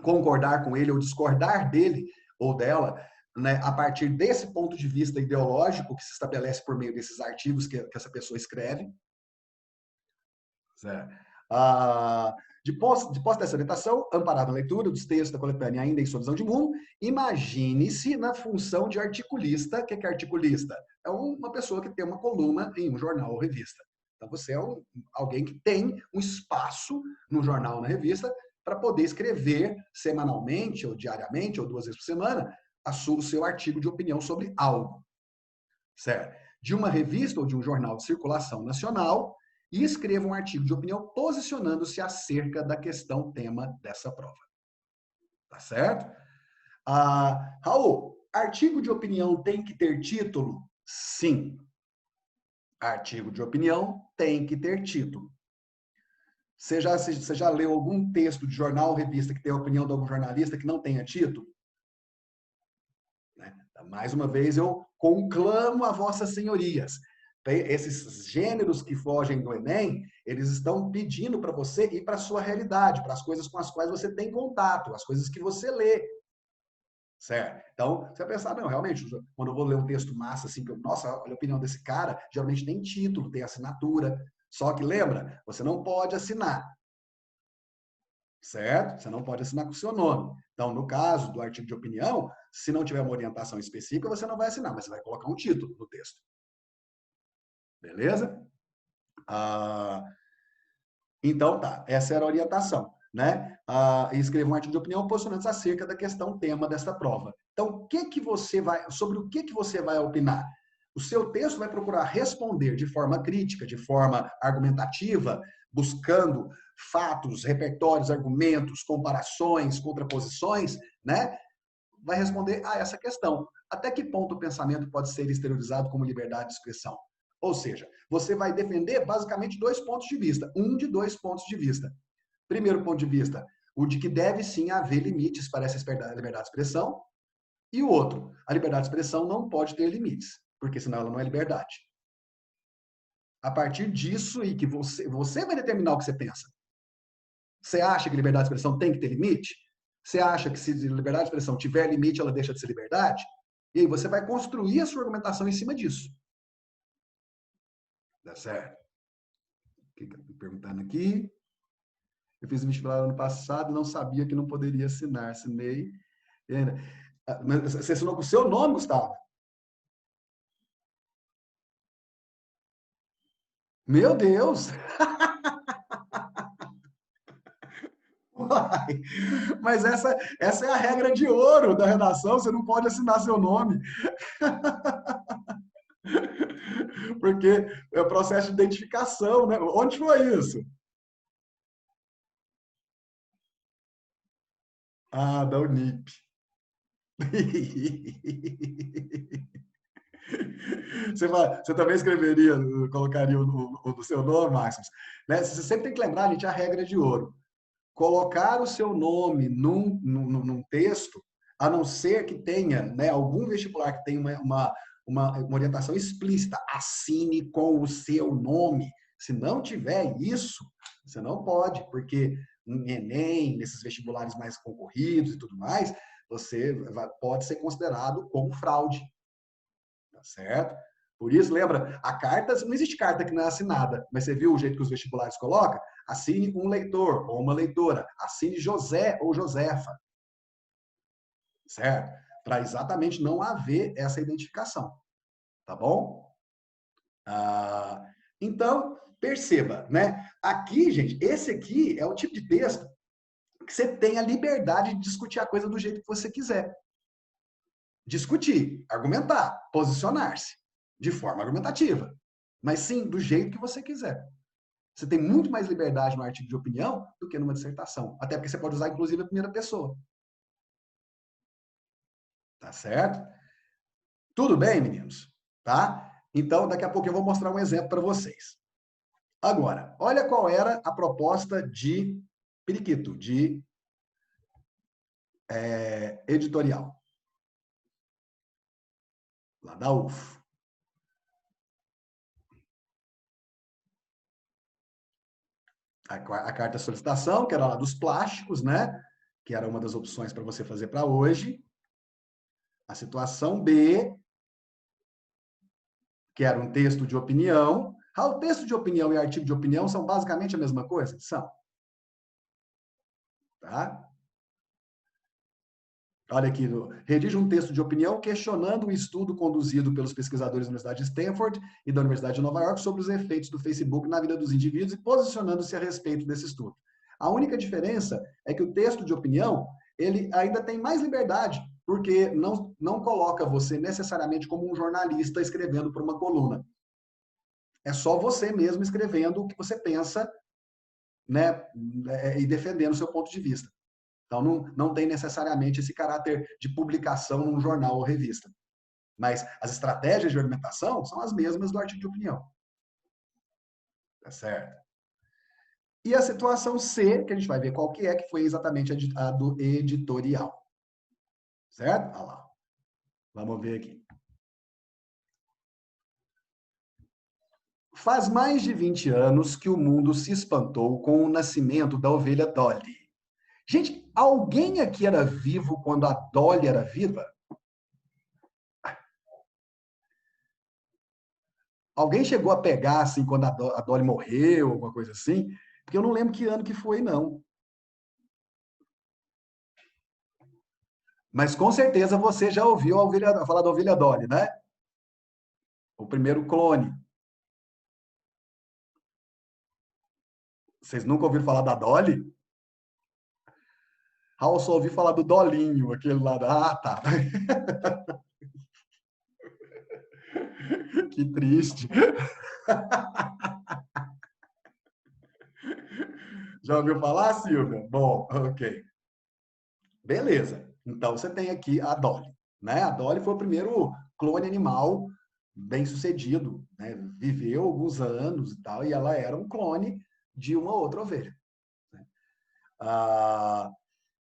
concordar com ele ou discordar dele ou dela, né, a partir desse ponto de vista ideológico que se estabelece por meio desses artigos que essa pessoa escreve. De posse dessa orientação, amparado na leitura dos textos da coletânea ainda em sua visão de mundo, imagine-se na função de articulista. O que é articulista? É uma pessoa que tem uma coluna em um jornal ou revista. Então, você é alguém que tem um espaço no jornal ou na revista para poder escrever semanalmente, ou diariamente, ou 2 vezes por semana, o seu artigo de opinião sobre algo. Certo? De uma revista ou de um jornal de circulação nacional, e escreva um artigo de opinião posicionando-se acerca da questão tema dessa prova. Tá certo? Raul, artigo de opinião tem que ter título? Sim. Artigo de opinião tem que ter título. Você já leu algum texto de jornal ou revista que tem a opinião de algum jornalista que não tenha título? Mais uma vez, eu conclamo a vossas senhorias. Esses gêneros que fogem do Enem, eles estão pedindo para você ir para a sua realidade, para as coisas com as quais você tem contato, as coisas que você lê. Certo? Então, você vai pensar, não, realmente, quando eu vou ler um texto massa, assim, nossa, olha a opinião desse cara, geralmente tem título, tem assinatura. Só que, lembra, você não pode assinar. Certo? Você não pode assinar com o seu nome. Então, no caso do artigo de opinião, se não tiver uma orientação específica, você não vai assinar, mas você vai colocar um título no texto. Beleza? Então, tá. Essa era a orientação, né? Escreva um artigo de opinião posicionando-se acerca da questão tema desta prova. Então, sobre o que você vai opinar? O seu texto vai procurar responder de forma crítica, de forma argumentativa, buscando fatos, repertórios, argumentos, comparações, contraposições, né? Vai responder a essa questão. Até que ponto o pensamento pode ser exteriorizado como liberdade de expressão? Ou seja, você vai defender basicamente 2 pontos de vista, um de 2 pontos de vista. Primeiro ponto de vista, o de que deve sim haver limites para essa liberdade de expressão, e o outro, a liberdade de expressão não pode ter limites, porque senão ela não é liberdade. A partir disso e que você vai determinar o que você pensa. Você acha que liberdade de expressão tem que ter limite? Você acha que se liberdade de expressão tiver limite, ela deixa de ser liberdade? E aí você vai construir a sua argumentação em cima disso. Tá certo? Perguntando aqui. Eu fiz vestibular ano passado e não sabia que não poderia assinar. Assinei. Mas você assinou com o seu nome, Gustavo? Meu Deus! Uai, mas essa é a regra de ouro da redação, você não pode assinar seu nome. Porque é o processo de identificação, né? Onde foi isso? Ah, da Unip. Você também escreveria, colocaria o do seu nome, Máximos? Né? Você sempre tem que lembrar, gente, a regra de ouro. Colocar o seu nome num texto, a não ser que tenha, né, algum vestibular que tenha uma orientação explícita, assine com o seu nome. Se não tiver isso, você não pode, porque em Enem, nesses vestibulares mais concorridos e tudo mais, você pode ser considerado como fraude. Tá certo? Por isso, lembra, a carta, não existe carta que não é assinada, mas você viu o jeito que os vestibulares colocam? Assine um leitor ou uma leitora, assine José ou Josefa, certo? Para exatamente não haver essa identificação, tá bom? Ah, então, perceba, né? Aqui, gente, esse aqui é o tipo de texto que você tem a liberdade de discutir a coisa do jeito que você quiser. Discutir, argumentar, posicionar-se de forma argumentativa, mas sim do jeito que você quiser. Você tem muito mais liberdade no artigo de opinião do que numa dissertação, até porque você pode usar inclusive a primeira pessoa. Tá certo? Tudo bem, meninos? Tá? Então, daqui a pouco eu vou mostrar um exemplo para vocês. Agora, olha qual era a proposta de Periquito, de editorial, lá da UF. A carta de solicitação, que era lá dos plásticos, né? Que era uma das opções para você fazer para hoje. A situação B, que era um texto de opinião. O texto de opinião e artigo de opinião são basicamente a mesma coisa? São. Tá? Olha aqui, redige um texto de opinião questionando o estudo conduzido pelos pesquisadores da Universidade de Stanford e da Universidade de Nova York sobre os efeitos do Facebook na vida dos indivíduos e posicionando-se a respeito desse estudo. A única diferença é que o texto de opinião, ele ainda tem mais liberdade, porque não coloca você necessariamente como um jornalista escrevendo por uma coluna. É só você mesmo escrevendo o que você pensa, né, e defendendo o seu ponto de vista. Então, não tem necessariamente esse caráter de publicação num jornal ou revista. Mas as estratégias de argumentação são as mesmas do artigo de opinião. Tá certo? E a situação C, que a gente vai ver qual que foi exatamente a do editorial. Certo? Olha lá. Vamos ver aqui. Faz mais de 20 anos que o mundo se espantou com o nascimento da ovelha Dolly. Gente, alguém aqui era vivo quando a Dolly era viva? Alguém chegou a pegar, assim, quando a Dolly morreu, alguma coisa assim? Porque eu não lembro que ano que foi, não. Mas com certeza você já ouviu falar da ovelha Dolly, né? O primeiro clone. Vocês nunca ouviram falar da Dolly? Ah, eu só ouvi falar do Dolinho, aquele lá. Ah, tá. Que triste. Já ouviu falar, Silvia? Bom, ok. Beleza. Então você tem aqui a Dolly, né? A Dolly foi o primeiro clone animal bem sucedido, né? Viveu alguns anos e tal, e ela era um clone de uma outra ovelha, né? Ah,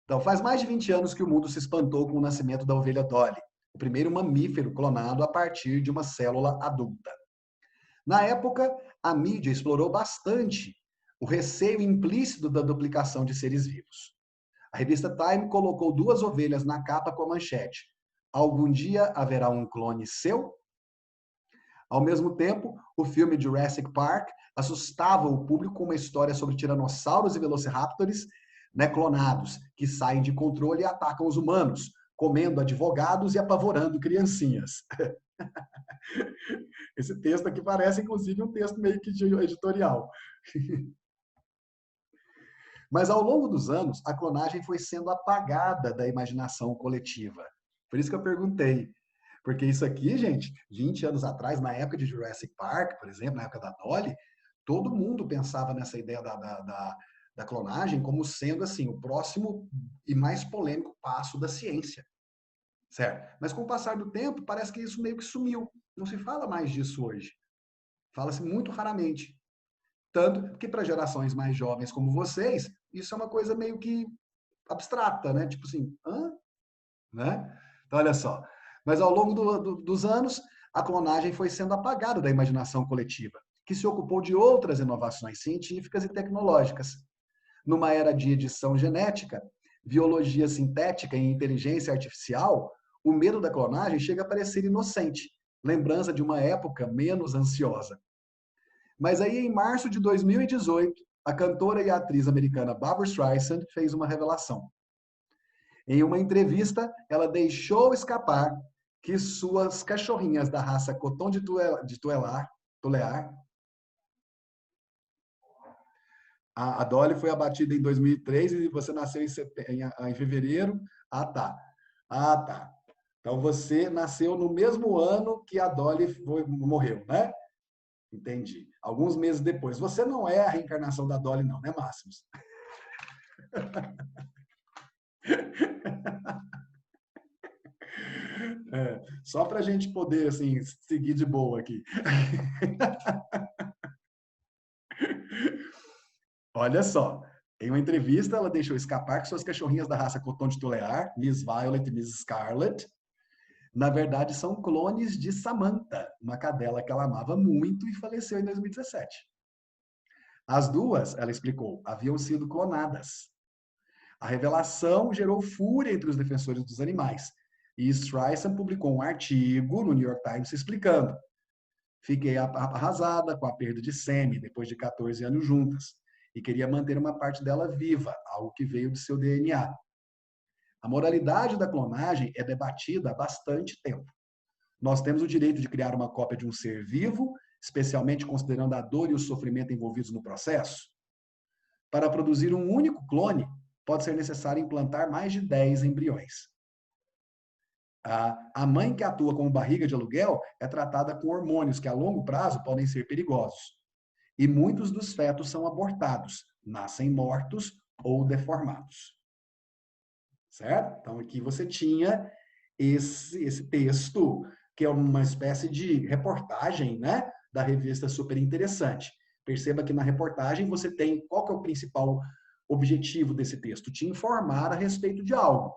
então, faz mais de 20 anos que o mundo se espantou com o nascimento da ovelha Dolly, o primeiro mamífero clonado a partir de uma célula adulta. Na época, a mídia explorou bastante o receio implícito da duplicação de seres vivos. A revista Time colocou 2 ovelhas na capa com a manchete: "Algum dia haverá um clone seu?" Ao mesmo tempo, o filme Jurassic Park assustava o público com uma história sobre tiranossauros e velociraptors, né, clonados, que saem de controle e atacam os humanos, comendo advogados e apavorando criancinhas. Esse texto aqui parece, inclusive, um texto meio que de editorial. Mas ao longo dos anos, a clonagem foi sendo apagada da imaginação coletiva. Por isso que eu perguntei. Porque isso aqui, gente, 20 anos atrás, na época de Jurassic Park, por exemplo, na época da Dolly, todo mundo pensava nessa ideia da clonagem como sendo assim o próximo e mais polêmico passo da ciência. Certo? Mas com o passar do tempo, parece que isso meio que sumiu. Não se fala mais disso hoje. Fala-se muito raramente. Tanto que para gerações mais jovens como vocês, isso é uma coisa meio que abstrata, né? Tipo assim, hã? Né? Então, olha só. Mas ao longo dos anos, a clonagem foi sendo apagada da imaginação coletiva, que se ocupou de outras inovações científicas e tecnológicas. Numa era de edição genética, biologia sintética e inteligência artificial, o medo da clonagem chega a parecer inocente, lembrança de uma época menos ansiosa. Mas aí, em março de 2018, a cantora e atriz americana Barbra Streisand fez uma revelação. Em uma entrevista, ela deixou escapar que suas cachorrinhas da raça Coton de Tulear, a Dolly foi abatida em 2003 e você nasceu em fevereiro. Ah, tá. Ah, tá. Então você nasceu no mesmo ano que a Dolly morreu, né? Entendi. Alguns meses depois. Você não é a reencarnação da Dolly, não, né, Máximos? É, só para a gente poder, assim, seguir de boa aqui. Olha só, em uma entrevista, ela deixou escapar que suas cachorrinhas da raça Coton de Tulear, Miss Violet e Miss Scarlet, na verdade são clones de Samantha, uma cadela que ela amava muito e faleceu em 2017. As duas, ela explicou, haviam sido clonadas. A revelação gerou fúria entre os defensores dos animais, e Streisand publicou um artigo no New York Times explicando: "Fiquei arrasada com a perda de Sammy depois de 14 anos juntas e queria manter uma parte dela viva, algo que veio de seu DNA. A moralidade da clonagem é debatida há bastante tempo. Nós temos o direito de criar uma cópia de um ser vivo, especialmente considerando a dor e o sofrimento envolvidos no processo? Para produzir um único clone, pode ser necessário implantar mais de 10 embriões. A mãe que atua como barriga de aluguel é tratada com hormônios que a longo prazo podem ser perigosos. E muitos dos fetos são abortados, nascem mortos ou deformados." Certo? Então aqui você tinha esse texto, que é uma espécie de reportagem, né, da revista Super Interessante. Perceba que na reportagem você tem qual que é o principal objetivo desse texto? Te informar a respeito de algo.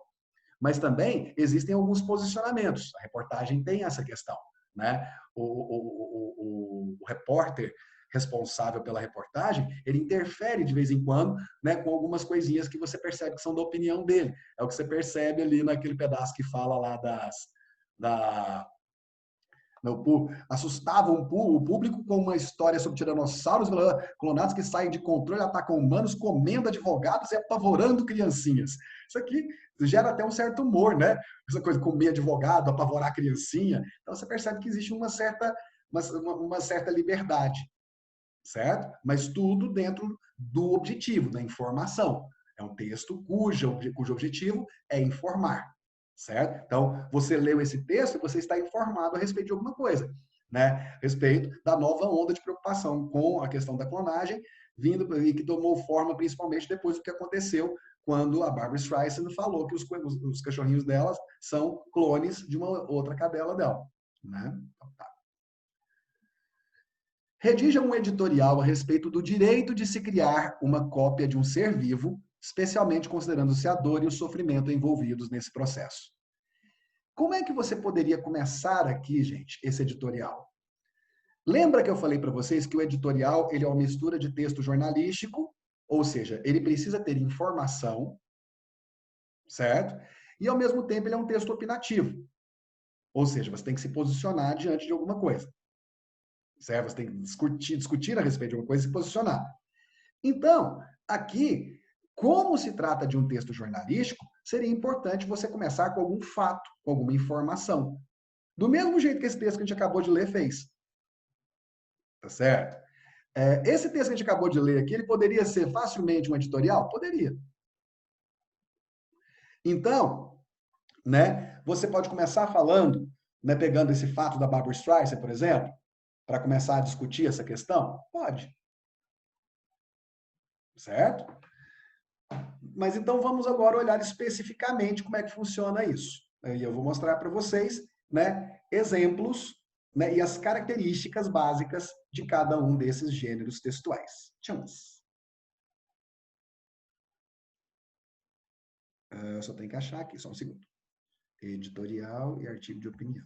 Mas também existem alguns posicionamentos. A reportagem tem essa questão, né? O repórter responsável pela reportagem, ele interfere de vez em quando, né, com algumas coisinhas que você percebe que são da opinião dele. É o que você percebe ali naquele pedaço que fala lá assustavam o público com uma história sobre tiranossauros clonados que saem de controle, atacam humanos, comendo advogados e apavorando criancinhas. Isso aqui gera até um certo humor, né? Essa coisa de comer advogado, apavorar criancinha. Então você percebe que existe uma certa liberdade, certo? Mas tudo dentro do objetivo, da informação. É um texto cujo objetivo é informar, certo? Então, você leu esse texto e você está informado a respeito de alguma coisa, né? A respeito da nova onda de preocupação com a questão da clonagem, vindo e que tomou forma principalmente depois do que aconteceu quando a Barbra Streisand falou que os cachorrinhos delas são clones de uma outra cadela dela, né? Então, tá. Redija um editorial a respeito do direito de se criar uma cópia de um ser vivo especialmente considerando-se a dor e o sofrimento envolvidos nesse processo. Como é que você poderia começar aqui, gente, esse editorial? Lembra que eu falei para vocês que o editorial ele é uma mistura de texto jornalístico, ou seja, ele precisa ter informação, certo? E, ao mesmo tempo, ele é um texto opinativo. Ou seja, você tem que se posicionar diante de alguma coisa. Certo? Você tem que discutir a respeito de alguma coisa e se posicionar. Então, aqui, como se trata de um texto jornalístico, seria importante você começar com algum fato, com alguma informação. Do mesmo jeito que esse texto que a gente acabou de ler fez. Tá certo? Esse texto que a gente acabou de ler aqui, ele poderia ser facilmente um editorial? Poderia. Então, né, você pode começar falando, né, pegando esse fato da Barbra Streisand, por exemplo, para começar a discutir essa questão? Pode. Certo? Mas então vamos agora olhar especificamente como é que funciona isso. E eu vou mostrar para vocês, né, exemplos, né, e as características básicas de cada um desses gêneros textuais. Tchums. Eu só tenho que achar aqui, só um segundo. Editorial e artigo de opinião.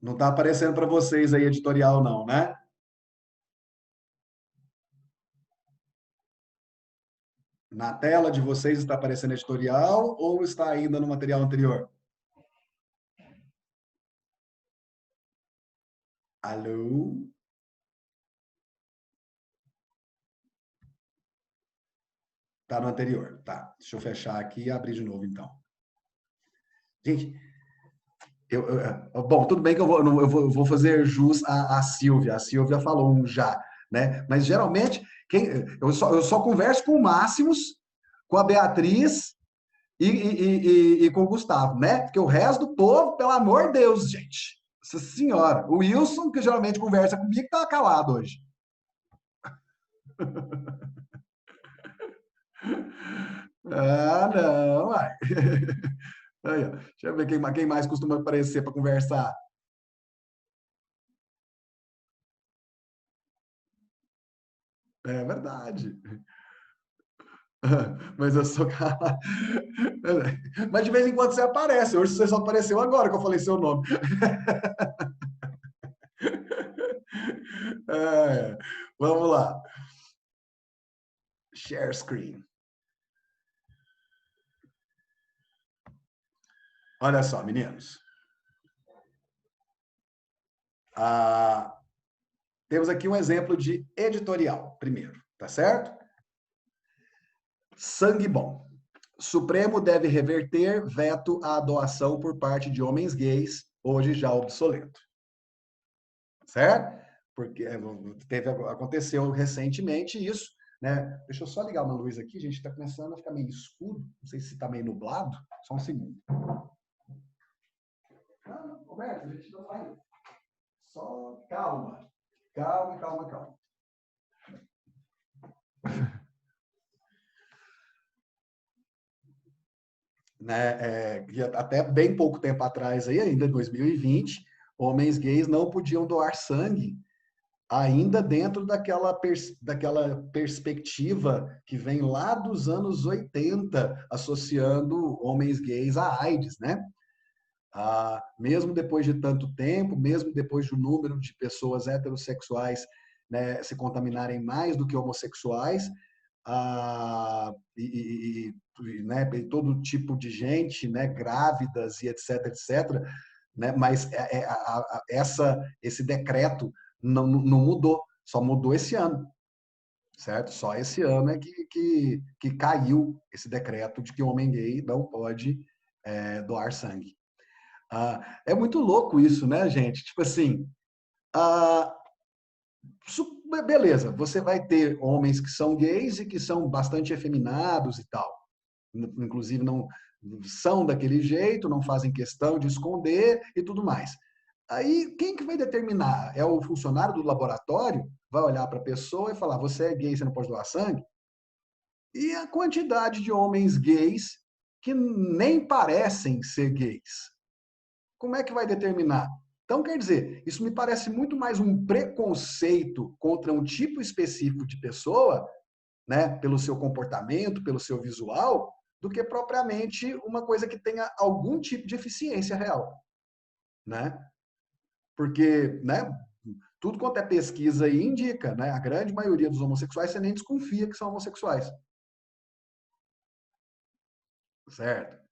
Não está aparecendo para vocês aí editorial não, né? Na tela de vocês está aparecendo editorial ou está ainda no material anterior? Alô? Está no anterior. Tá. Deixa eu fechar aqui e abrir de novo, então. Gente, bom, tudo bem que eu vou fazer jus à Silvia. A Silvia falou um já, né? Mas geralmente eu só converso com o Máximos, com a Beatriz e com o Gustavo, né? Porque o resto do povo, pelo amor de Deus, gente. Nossa senhora. O Wilson, que geralmente conversa comigo, tá calado hoje. Ah, não, ai. Aí, ó. Deixa eu ver quem mais costuma aparecer para conversar. É verdade. Mas eu sou calado. Mas de vez em quando você aparece. Hoje você só apareceu agora que eu falei seu nome. É, vamos lá. Share screen. Olha só, meninos. Ah, temos aqui um exemplo de editorial, primeiro, tá certo? Sangue bom. Supremo deve reverter veto à doação por parte de homens gays, hoje já obsoleto. Certo? Porque aconteceu recentemente isso, né? Deixa eu só ligar uma luz aqui, gente, está começando a ficar meio escuro, não sei se está meio nublado, só um segundo. Não, Roberto, a gente não vai. Só calma, calma. Né, até bem pouco tempo atrás, aí, ainda em 2020, homens gays não podiam doar sangue, ainda dentro daquela perspectiva que vem lá dos anos 80, associando homens gays à AIDS, né? Mesmo depois de tanto tempo, mesmo depois do número de pessoas heterossexuais, né, se contaminarem mais do que homossexuais, né, todo tipo de gente, né, grávidas e etc, né, mas esse decreto não mudou, só mudou esse ano, certo? Só esse ano é que caiu esse decreto de que homem gay não pode doar sangue. É muito louco isso, né, gente? Tipo assim, ah, beleza, você vai ter homens que são gays e que são bastante efeminados e tal. Inclusive, não são daquele jeito, não fazem questão de esconder e tudo mais. Aí, quem que vai determinar? É o funcionário do laboratório? Vai olhar para a pessoa e falar: você é gay, você não pode doar sangue? E a quantidade de homens gays que nem parecem ser gays? Como é que vai determinar? Então, quer dizer, isso me parece muito mais um preconceito contra um tipo específico de pessoa, né, pelo seu comportamento, pelo seu visual, do que propriamente uma coisa que tenha algum tipo de eficiência real, né? Porque, né, tudo quanto é pesquisa aí indica, né, a grande maioria dos homossexuais você nem desconfia que são homossexuais, certo?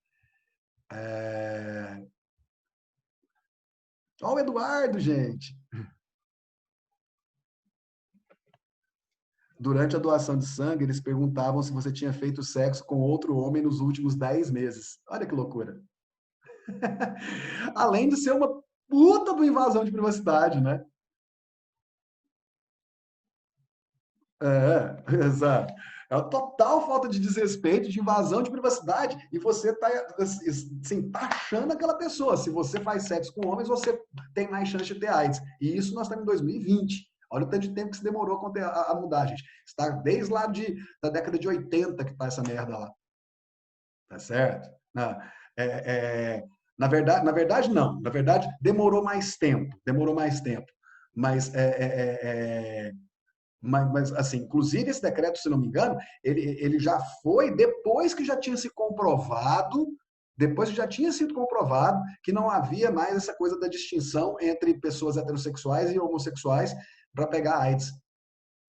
É... Ó o Eduardo, gente. Durante a doação de sangue, eles perguntavam se você tinha feito sexo com outro homem nos últimos 10 meses. Olha que loucura. Além de ser uma puta de invasão de privacidade, né? É, exato. É uma total falta de desrespeito, de invasão de privacidade, e você tá, assim, taxando aquela pessoa. Se você faz sexo com homens, você tem mais chance de ter AIDS. E isso nós estamos em 2020. Olha o tanto de tempo que se demorou a mudar, gente. Está desde lá da década de 80 que tá essa merda lá. Tá certo? Não, é, na verdade, não. Na verdade, demorou mais tempo. Demorou mais tempo. Mas mas, assim, inclusive esse decreto, se não me engano, ele já foi depois que já tinha se comprovado, depois que já tinha sido comprovado que não havia mais essa coisa da distinção entre pessoas heterossexuais e homossexuais para pegar AIDS,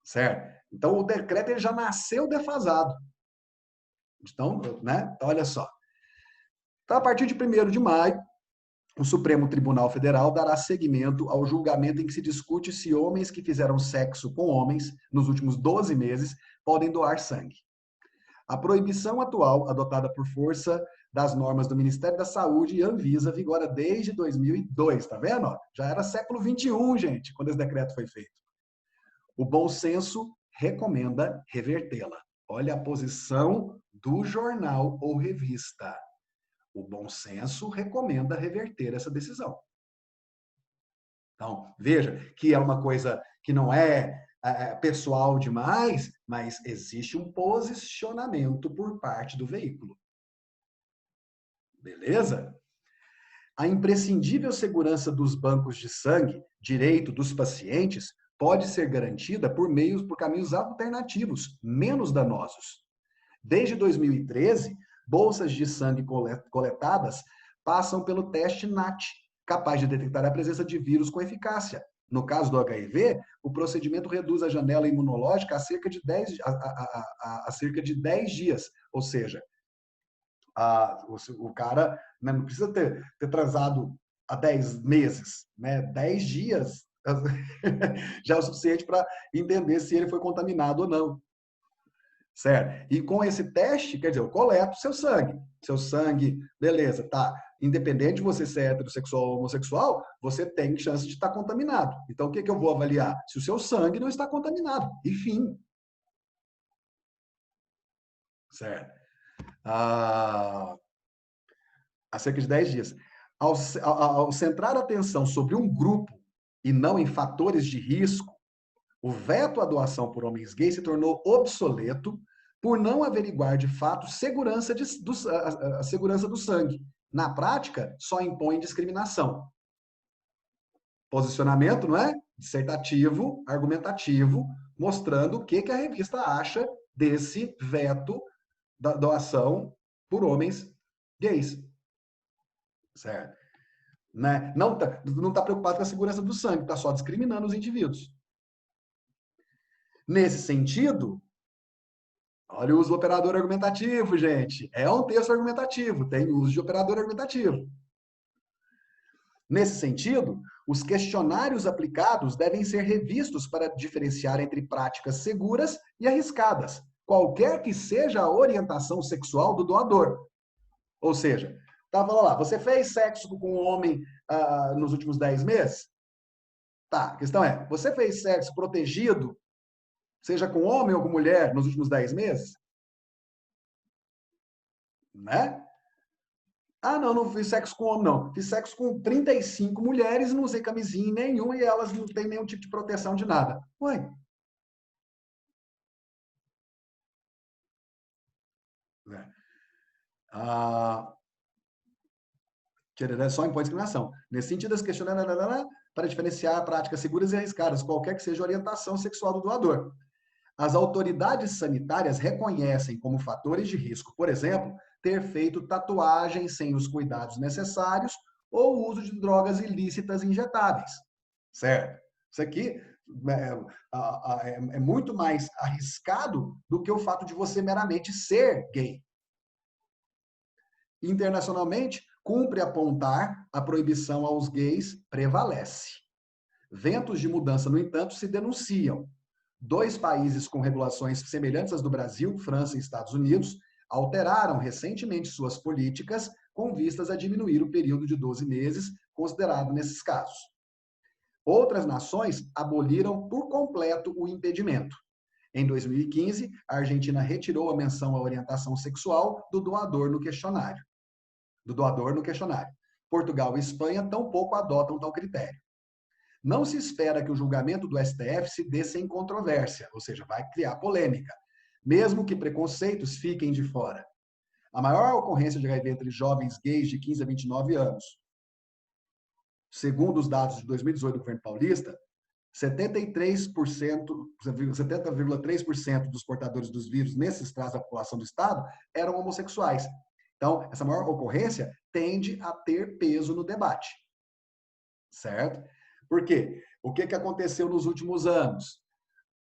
certo? Então, o decreto ele já nasceu defasado. Então, né? Então, olha só. Então, a partir de 1º de maio, o Supremo Tribunal Federal dará seguimento ao julgamento em que se discute se homens que fizeram sexo com homens nos últimos 12 meses podem doar sangue. A proibição atual, adotada por força das normas do Ministério da Saúde e Anvisa, vigora desde 2002, tá vendo? Já era século XXI, gente, quando esse decreto foi feito. O bom senso recomenda revertê-la. Olha a posição do jornal ou revista. O bom senso recomenda reverter essa decisão. Então, veja que é uma coisa que não é pessoal demais, mas existe um posicionamento por parte do veículo. Beleza? A imprescindível segurança dos bancos de sangue, direito dos pacientes, pode ser garantida por caminhos alternativos, menos danosos. Desde 2013, bolsas de sangue coletadas passam pelo teste NAT, capaz de detectar a presença de vírus com eficácia. No caso do HIV, o procedimento reduz a janela imunológica a cerca de 10, a cerca de 10 dias, ou seja, o cara, né, não precisa ter transado há 10 meses, né? 10 dias já é o suficiente para entender se ele foi contaminado ou não. Certo? E com esse teste, quer dizer, eu coleto seu sangue. Seu sangue, beleza, tá. Independente de você ser heterossexual ou homossexual, você tem chance de estar contaminado. Então, o que eu vou avaliar? Se o seu sangue não está contaminado. Enfim. Certo? Ah, há cerca de 10 dias. Ao centrar a atenção sobre um grupo e não em fatores de risco, o veto à doação por homens gays se tornou obsoleto por não averiguar de fato a segurança do sangue. Na prática, só impõe discriminação. Posicionamento, não é? Dissertativo, argumentativo, mostrando o que a revista acha desse veto da doação por homens gays. Certo? Né? Não tá preocupado com a segurança do sangue, está só discriminando os indivíduos. Nesse sentido, olha o uso do operador argumentativo, gente. É um texto argumentativo, tem uso de operador argumentativo. Nesse sentido, os questionários aplicados devem ser revistos para diferenciar entre práticas seguras e arriscadas, qualquer que seja a orientação sexual do doador. Ou seja, estava lá, você fez sexo com um homem nos últimos 10 meses? Tá, a questão é, você fez sexo protegido, seja com homem ou com mulher, nos últimos 10 meses? Né? Ah, não, não fiz sexo com homem, não. Fiz sexo com 35 mulheres, não usei camisinha nenhuma e elas não têm nenhum tipo de proteção de nada. Ué, né? Ah, só impõe discriminação. Nesse sentido, as questionando para diferenciar práticas seguras e arriscadas, qualquer que seja a orientação sexual do doador. As autoridades sanitárias reconhecem como fatores de risco, por exemplo, ter feito tatuagem sem os cuidados necessários ou o uso de drogas ilícitas injetáveis. Certo? Isso aqui é muito mais arriscado do que o fato de você meramente ser gay. Internacionalmente, cumpre apontar a proibição aos gays prevalece. Ventos de mudança, no entanto, se denunciam. 2 países com regulações semelhantes às do Brasil, França e Estados Unidos, alteraram recentemente suas políticas com vistas a diminuir o período de 12 meses considerado nesses casos. Outras nações aboliram por completo o impedimento. Em 2015, a Argentina retirou a menção à orientação sexual do doador no questionário. Portugal e Espanha tampouco adotam tal critério. Não se espera que o julgamento do STF se dê sem controvérsia, ou seja, vai criar polêmica, mesmo que preconceitos fiquem de fora. A maior ocorrência de HIV entre jovens gays de 15 a 29 anos, segundo os dados de 2018 do governo paulista, 70,3% dos portadores dos vírus nesses estratos da população do estado eram homossexuais. Então, essa maior ocorrência tende a ter peso no debate. Certo? Por quê? O que aconteceu nos últimos anos?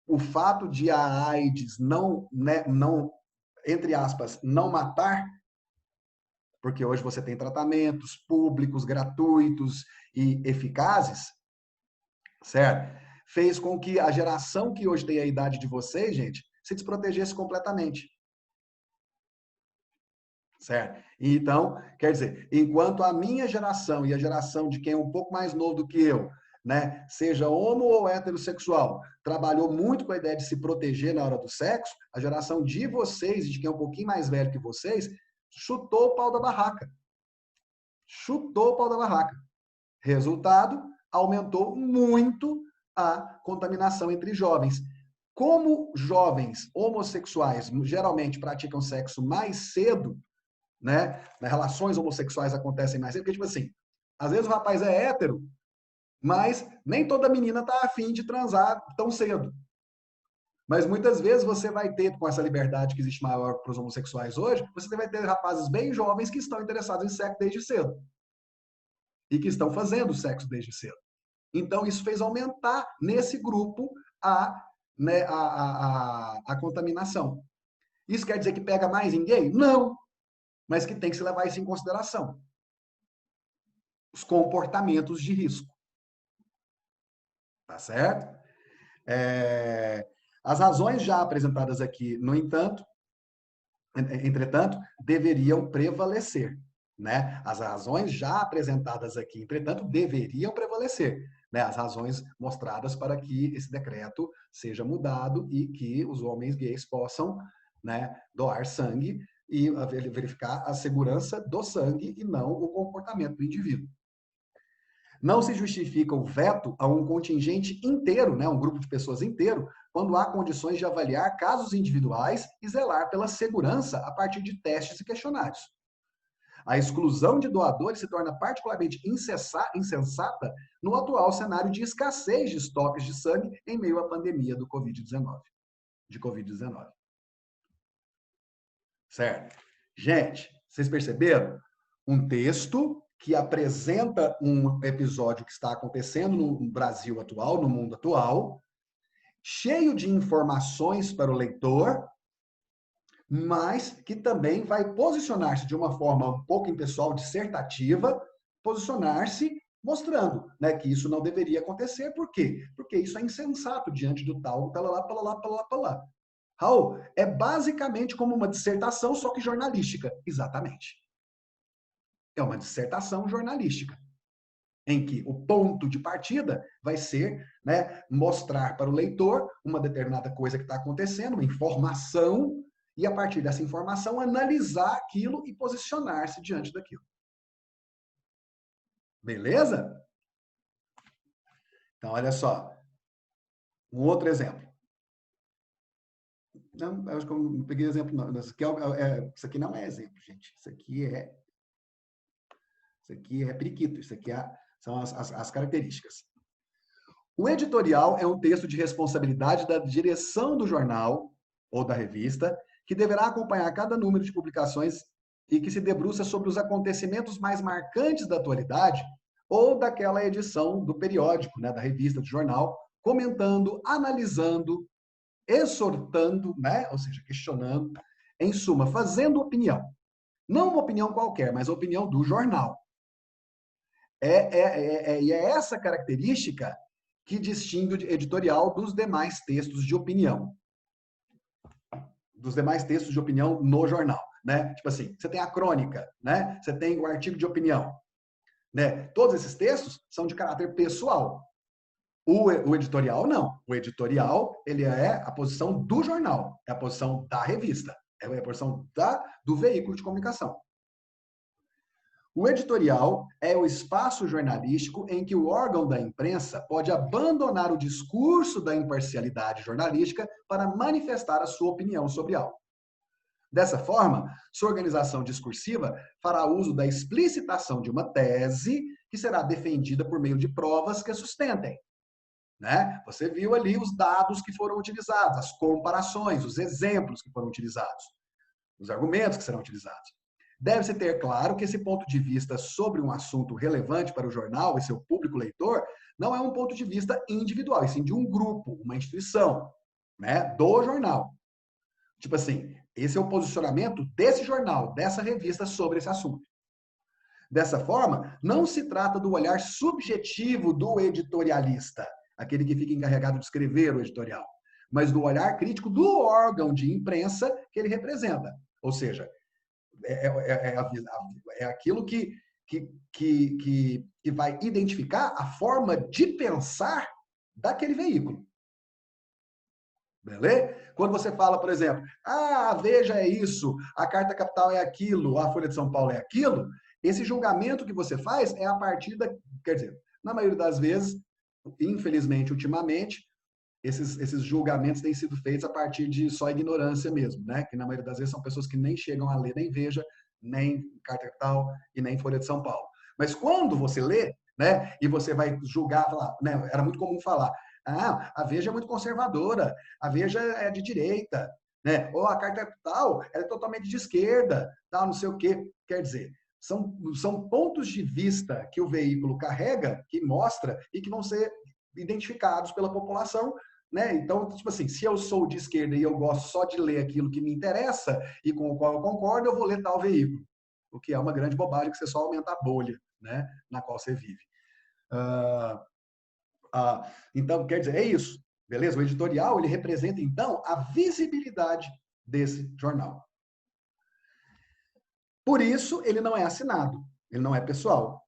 O fato de a AIDS não, entre aspas, não matar, porque hoje você tem tratamentos públicos, gratuitos e eficazes, certo? Fez com que a geração que hoje tem a idade de vocês, gente, se desprotegesse completamente. Certo? Então, quer dizer, enquanto a minha geração e a geração de quem é um pouco mais novo do que eu, né, seja homo ou heterossexual, trabalhou muito com a ideia de se proteger na hora do sexo, a geração de vocês e de quem é um pouquinho mais velho que vocês, chutou o pau da barraca. Chutou o pau da barraca. Resultado, aumentou muito a contaminação entre jovens. Como jovens homossexuais geralmente praticam sexo mais cedo, né? Nas relações homossexuais acontecem mais cedo, porque, tipo assim, às vezes o rapaz é hétero, mas nem toda menina tá afim de transar tão cedo. Mas muitas vezes você vai ter, com essa liberdade que existe maior para os homossexuais hoje, você vai ter rapazes bem jovens que estão interessados em sexo desde cedo. E que estão fazendo sexo desde cedo. Então, isso fez aumentar nesse grupo a contaminação. Isso quer dizer que pega mais em gay? Não. Mas que tem que se levar isso em consideração. Os comportamentos de risco. Tá certo? As razões já apresentadas aqui, no entanto, entretanto, deveriam prevalecer. Né? As razões já apresentadas aqui, entretanto, deveriam prevalecer. Né? As razões mostradas para que esse decreto seja mudado e que os homens gays possam, né, doar sangue e verificar a segurança do sangue e não o comportamento do indivíduo. Não se justifica o veto a um contingente inteiro, né, um grupo de pessoas inteiro, quando há condições de avaliar casos individuais e zelar pela segurança a partir de testes e questionários. A exclusão de doadores se torna particularmente insensata no atual cenário de escassez de estoques de sangue em meio à pandemia do Covid-19. Certo? Gente, vocês perceberam? Um texto que apresenta um episódio que está acontecendo no Brasil atual, no mundo atual, cheio de informações para o leitor, mas que também vai posicionar-se de uma forma um pouco impessoal, dissertativa, posicionar-se mostrando, né, que isso não deveria acontecer. Por quê? Porque isso é insensato diante do tal, lá. Raul, é basicamente como uma dissertação, só que jornalística. Exatamente. É uma dissertação jornalística, em que o ponto de partida vai ser, né, mostrar para o leitor uma determinada coisa que está acontecendo, uma informação, e a partir dessa informação analisar aquilo e posicionar-se diante daquilo. Beleza? Então, olha só. Um outro exemplo. Não, eu acho que eu não peguei exemplo, não. Isso aqui não é exemplo, gente. Isso aqui é periquito. Isso aqui são as características. O editorial é um texto de responsabilidade da direção do jornal ou da revista, que deverá acompanhar cada número de publicações e que se debruça sobre os acontecimentos mais marcantes da atualidade ou daquela edição do periódico, né, da revista, do jornal, comentando, analisando, exortando, né, ou seja, questionando, em suma, fazendo opinião. Não uma opinião qualquer, mas a opinião do jornal. E é essa característica que distingue o editorial dos demais textos de opinião. Dos demais textos de opinião no jornal, né? Tipo assim, você tem a crônica, né? Você tem o artigo de opinião, né? Todos esses textos são de caráter pessoal. O editorial, não. O editorial, ele é a posição do jornal, é a posição da revista, é a posição do veículo de comunicação. O editorial é o espaço jornalístico em que o órgão da imprensa pode abandonar o discurso da imparcialidade jornalística para manifestar a sua opinião sobre algo. Dessa forma, sua organização discursiva fará uso da explicitação de uma tese que será defendida por meio de provas que a sustentem. Né? Você viu ali os dados que foram utilizados, as comparações, os exemplos que foram utilizados, os argumentos que serão utilizados. Deve-se ter claro que esse ponto de vista sobre um assunto relevante para o jornal e seu público leitor não é um ponto de vista individual, e sim de um grupo, uma instituição, né, do jornal. Tipo assim, esse é o posicionamento desse jornal, dessa revista sobre esse assunto. Dessa forma, não se trata do olhar subjetivo do editorialista, aquele que fica encarregado de escrever o editorial, mas do olhar crítico do órgão de imprensa que ele representa. Ou seja, é aquilo que vai identificar a forma de pensar daquele veículo. Beleza? Quando você fala, por exemplo, a Veja é isso, a Carta Capital é aquilo, a Folha de São Paulo é aquilo, esse julgamento que você faz é a partir da... Quer dizer, na maioria das vezes, infelizmente, ultimamente, esses julgamentos têm sido feitos a partir de só ignorância mesmo, né? Que na maioria das vezes são pessoas que nem chegam a ler nem Veja, nem Carta Capital e nem Folha de São Paulo. Mas quando você lê, né, e você vai julgar, falar, né, era muito comum falar, a Veja é muito conservadora, a Veja é de direita, né? Ou a Carta Capital é totalmente de esquerda, tal, não sei o quê. Quer dizer, são pontos de vista que o veículo carrega, que mostra e que vão ser identificados pela população, né? Então, tipo assim, se eu sou de esquerda e eu gosto só de ler aquilo que me interessa e com o qual eu concordo, eu vou ler tal veículo. O que é uma grande bobagem, que você só aumenta a bolha, né, na qual você vive. Então, quer dizer, é isso, beleza? O editorial, ele representa, então, a visibilidade desse jornal. Por isso, ele não é assinado, ele não é pessoal.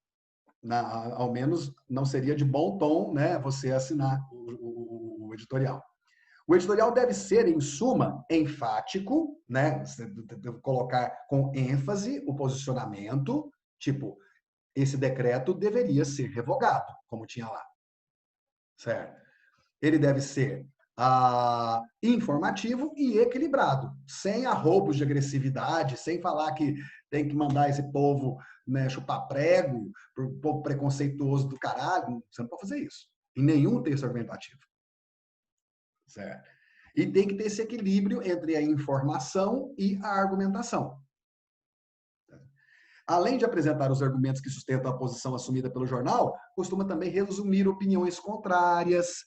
Ao menos não seria de bom tom, né, você assinar o editorial. O editorial deve ser, em suma, enfático, né, colocar com ênfase o posicionamento, tipo, esse decreto deveria ser revogado, como tinha lá. Certo? Ele deve ser informativo e equilibrado, sem arroubos de agressividade, sem falar que tem que mandar esse povo, né, chupar prego, pro povo preconceituoso do caralho. Você não pode fazer isso. Em nenhum texto argumentativo. Certo? E tem que ter esse equilíbrio entre a informação e a argumentação. Além de apresentar os argumentos que sustentam a posição assumida pelo jornal, costuma também resumir opiniões contrárias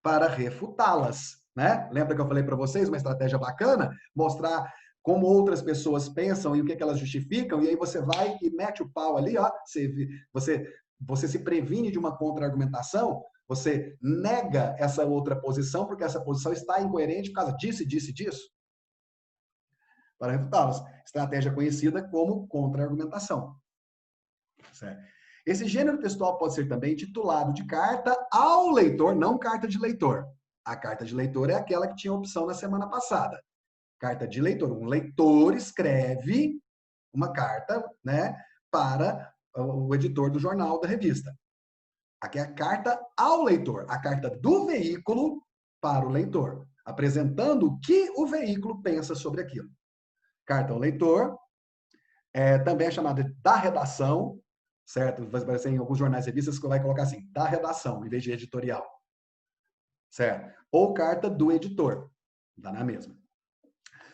para refutá-las, né? Lembra que eu falei para vocês uma estratégia bacana? Mostrar como outras pessoas pensam e o que elas justificam, e aí você vai e mete o pau ali, ó, você se previne de uma contra-argumentação, você nega essa outra posição, porque essa posição está incoerente por causa disso, disso e disso. Para refutá-las. Estratégia conhecida como contra-argumentação. Certo? Esse gênero textual pode ser também titulado de carta ao leitor, não carta de leitor. A carta de leitor é aquela que tinha opção na semana passada. Carta de leitor. Um leitor escreve uma carta, né, para o editor do jornal, da revista. Aqui é a carta ao leitor, a carta do veículo para o leitor. apresentando o que o veículo pensa sobre aquilo. Carta ao leitor, também é chamada da redação, certo? Vai aparecer em alguns jornais e revistas que vai colocar assim, da redação, em vez de editorial, certo? Ou carta do editor, dá na mesma.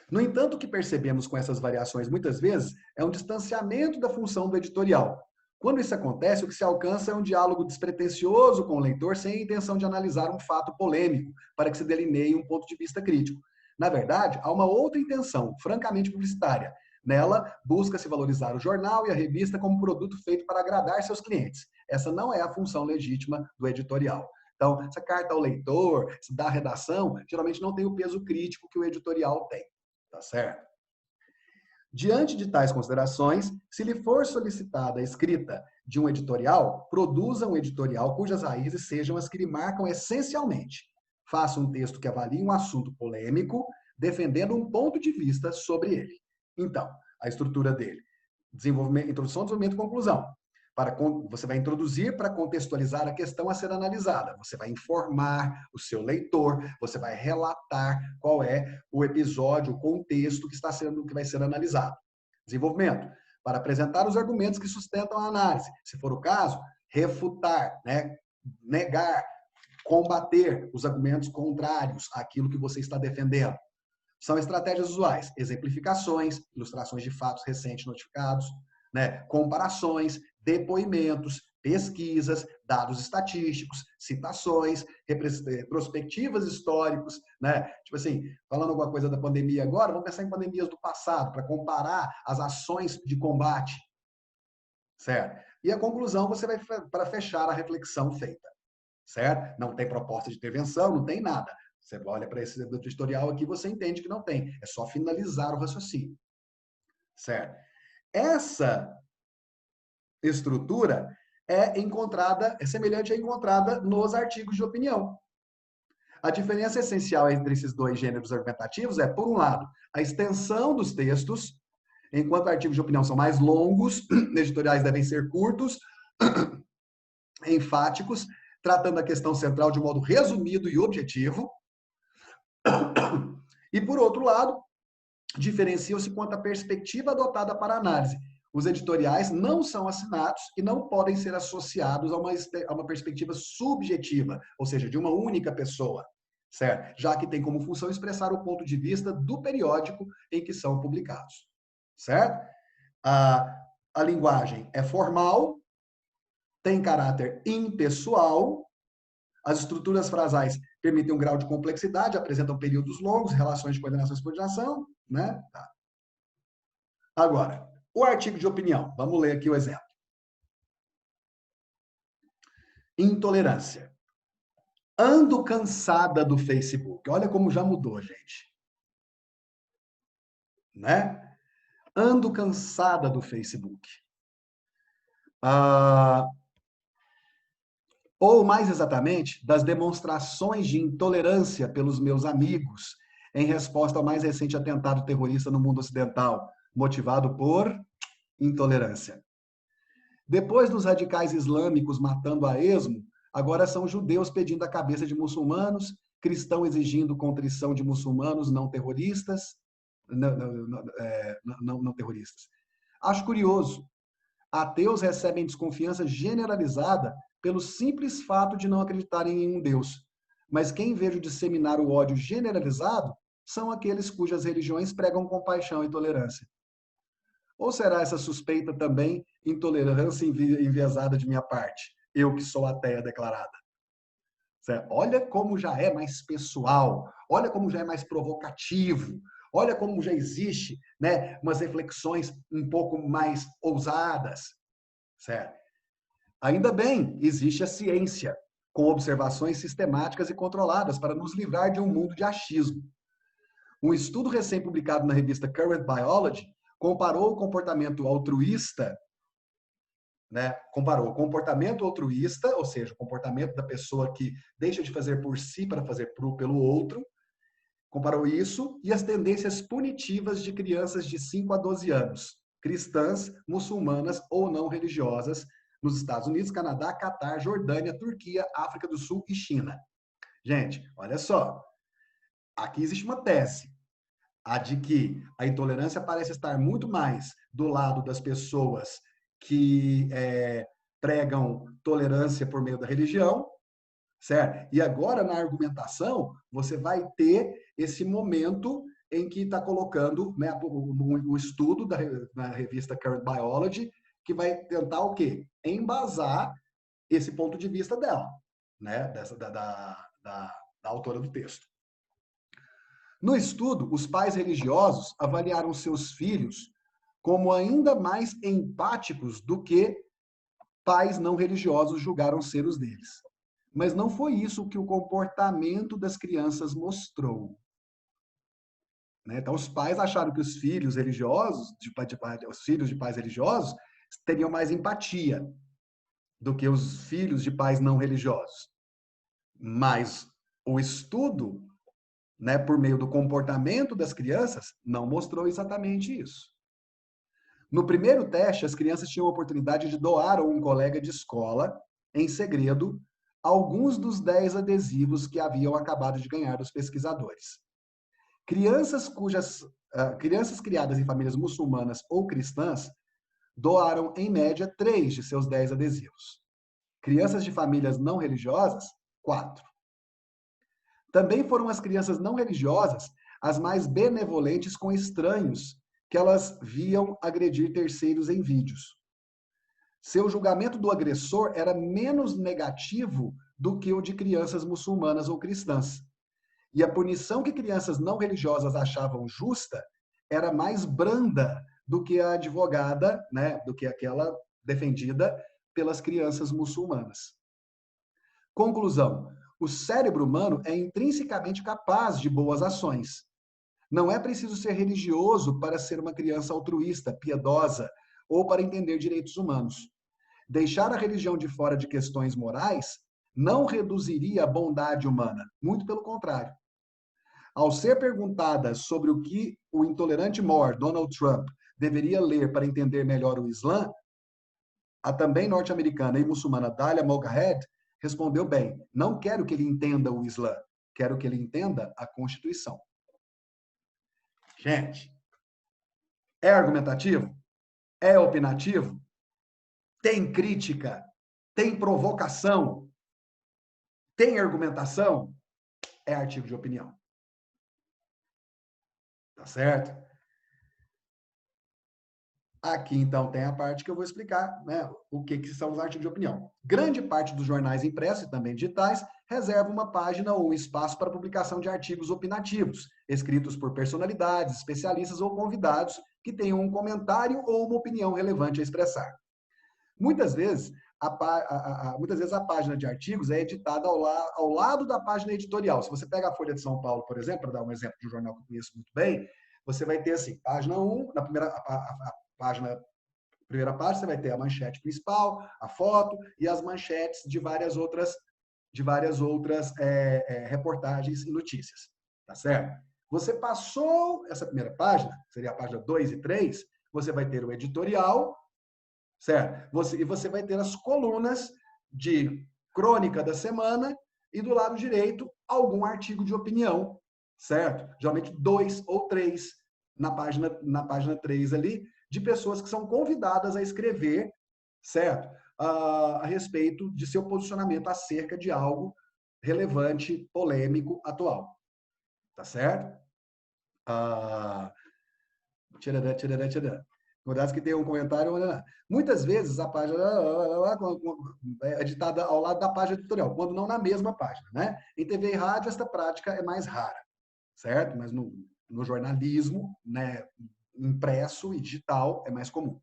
No entanto, o que percebemos com essas variações, muitas vezes, é um distanciamento da função do editorial. Quando isso acontece, o que se alcança é um diálogo despretensioso com o leitor, sem a intenção de analisar um fato polêmico, para que se delineie um ponto de vista crítico. Na verdade, há uma outra intenção, francamente publicitária. Nela, busca-se valorizar o jornal e a revista como produto feito para agradar seus clientes. Essa não é a função legítima do editorial. Então, essa carta ao leitor, da redação, geralmente não tem o peso crítico que o editorial tem. Tá certo? Diante de tais considerações, se lhe for solicitada a escrita de um editorial, produza um editorial cujas raízes sejam as que lhe marcam essencialmente. Faça um texto que avalie um assunto polêmico, defendendo um ponto de vista sobre ele. Então, a estrutura dele: desenvolvimento, introdução, desenvolvimento e conclusão. Você vai introduzir para contextualizar a questão a ser analisada. Você vai informar o seu leitor, você vai relatar qual é o episódio, o contexto que vai ser analisado. Desenvolvimento, para apresentar os argumentos que sustentam a análise. Se for o caso, refutar, né? Negar, combater os argumentos contrários àquilo que você está defendendo. São estratégias usuais: exemplificações, ilustrações de fatos recentes notificados, né? Comparações, depoimentos, pesquisas, dados estatísticos, citações, prospectivas históricos, né? Tipo assim, falando alguma coisa da pandemia agora, vamos pensar em pandemias do passado, para comparar as ações de combate, certo? E a conclusão você vai para fechar a reflexão feita, certo? Não tem proposta de intervenção, não tem nada. Você olha para esse editorial aqui, você entende que não tem. É só finalizar o raciocínio, certo? Essa estrutura é semelhante à encontrada nos artigos de opinião. A diferença essencial entre esses dois gêneros argumentativos é, por um lado, a extensão dos textos. Enquanto artigos de opinião são mais longos, editoriais devem ser curtos, enfáticos, tratando a questão central de um modo resumido e objetivo. E, por outro lado, diferenciam-se quanto à perspectiva adotada para a análise. Os editoriais não são assinados e não podem ser associados a uma perspectiva subjetiva, ou seja, de uma única pessoa, certo? Já que tem como função expressar o ponto de vista do periódico em que são publicados, certo? A linguagem é formal, tem caráter impessoal, as estruturas frasais permitem um grau de complexidade, apresentam períodos longos, relações de coordenação e subordinação, né? Tá. Agora, o artigo de opinião. Vamos ler aqui o exemplo. Intolerância. Ando cansada do Facebook. Olha como já mudou, gente. Né? Ando cansada do Facebook. Ou, mais exatamente, das demonstrações de intolerância pelos meus amigos em resposta ao mais recente atentado terrorista no mundo ocidental, motivado por intolerância. Depois dos radicais islâmicos matando a esmo, agora são judeus pedindo a cabeça de muçulmanos, cristãos exigindo contrição de muçulmanos não terroristas, não terroristas. Acho curioso. Ateus recebem desconfiança generalizada pelo simples fato de não acreditarem em um Deus. Mas quem vejo disseminar o ódio generalizado são aqueles cujas religiões pregam compaixão e tolerância. Ou será essa suspeita também intolerância enviesada de minha parte? Eu que sou ateia declarada. Olha como já é mais pessoal, olha como já é mais provocativo, olha como já existe, né, umas reflexões um pouco mais ousadas, certo? Ainda bem, existe a ciência, com observações sistemáticas e controladas para nos livrar de um mundo de achismo. Um estudo recém-publicado na revista Current Biology comparou o comportamento altruísta, né? Comparou o comportamento altruísta, ou seja, o comportamento da pessoa que deixa de fazer por si para fazer pelo outro, comparou isso e as tendências punitivas de crianças de 5 a 12 anos, cristãs, muçulmanas ou não religiosas, nos Estados Unidos, Canadá, Catar, Jordânia, Turquia, África do Sul e China. Gente, olha só. aqui existe uma tese, a de que a intolerância parece estar muito mais do lado das pessoas que pregam tolerância por meio da religião, certo? E agora, na argumentação, você vai ter esse momento em que está colocando, né, o estudo na revista Current Biology, que vai tentar o quê? Embasar esse ponto de vista dela, né, da autora do texto. No estudo, os pais religiosos avaliaram seus filhos como ainda mais empáticos do que pais não religiosos julgaram ser os deles. Mas não foi isso que o comportamento das crianças mostrou. Né? Então, os pais acharam que os filhos religiosos, os filhos de pais religiosos, teriam mais empatia do que os filhos de pais não religiosos. Mas o estudo, né, por meio do comportamento das crianças, não mostrou exatamente isso. No primeiro teste, as crianças tinham a oportunidade de doar a um colega de escola, em segredo, alguns dos 10 adesivos que haviam acabado de ganhar dos pesquisadores. Crianças criadas em famílias muçulmanas ou cristãs doaram, em média, 3 de seus 10 adesivos. Crianças de famílias não religiosas, 4. Também foram as crianças não religiosas as mais benevolentes com estranhos que elas viam agredir terceiros em vídeos. Seu julgamento do agressor era menos negativo do que o de crianças muçulmanas ou cristãs. E a punição que crianças não religiosas achavam justa era mais branda do que a advogada, né, do que aquela defendida pelas crianças muçulmanas. Conclusão: o cérebro humano é intrinsecamente capaz de boas ações. Não é preciso ser religioso para ser uma criança altruísta, piedosa ou para entender direitos humanos. Deixar a religião de fora de questões morais não reduziria a bondade humana, muito pelo contrário. Ao ser perguntada sobre o que o intolerante Moore, Donald Trump, deveria ler para entender melhor o Islã, a também norte-americana e muçulmana Dalia Mogahed respondeu bem: não quero que ele entenda o Islã, quero que ele entenda a Constituição. Gente, é argumentativo? É opinativo? Tem crítica? Tem provocação? Tem argumentação? É artigo de opinião. Tá certo? Aqui, então, tem a parte que eu vou explicar, né, o que são os artigos de opinião. Grande parte dos jornais impressos e também digitais reserva uma página ou um espaço para publicação de artigos opinativos, escritos por personalidades, especialistas ou convidados que tenham um comentário ou uma opinião relevante a expressar. Muitas vezes a página de artigos é editada ao lado da página editorial. Se você pega a Folha de São Paulo, por exemplo, para dar um exemplo de um jornal que eu conheço muito bem, você vai ter assim, página 1, na primeira página, você vai ter a manchete principal, a foto e as manchetes de várias outras reportagens e notícias. Tá certo? Você passou essa primeira página, seria a página 2 e 3, você vai ter o editorial, certo? E você vai ter as colunas de crônica da semana e do lado direito algum artigo de opinião, certo? Geralmente 2 ou 3 na página 3 ali, de pessoas que são convidadas a escrever, certo? A respeito de seu posicionamento acerca de algo relevante, polêmico, atual. Tá certo? Cuidado que tem um comentário. Muitas vezes a página é editada ao lado da página editorial, quando não na mesma página, né? Em TV e rádio, esta prática é mais rara, certo? Mas no jornalismo, né, impresso e digital, é mais comum.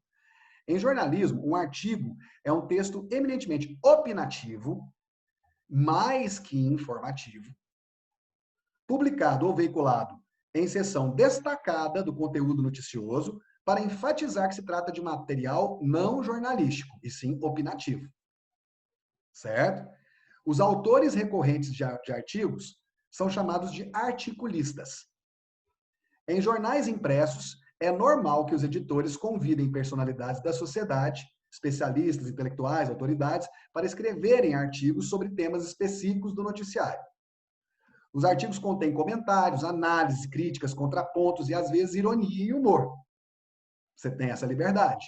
Em jornalismo, um artigo é um texto eminentemente opinativo, mais que informativo, publicado ou veiculado em seção destacada do conteúdo noticioso, para enfatizar que se trata de material não jornalístico, e sim opinativo. Certo? Os autores recorrentes de artigos são chamados de articulistas. Em jornais impressos, é normal que os editores convidem personalidades da sociedade, especialistas, intelectuais, autoridades, para escreverem artigos sobre temas específicos do noticiário. Os artigos contêm comentários, análises, críticas, contrapontos e, às vezes, ironia e humor. Você tem essa liberdade.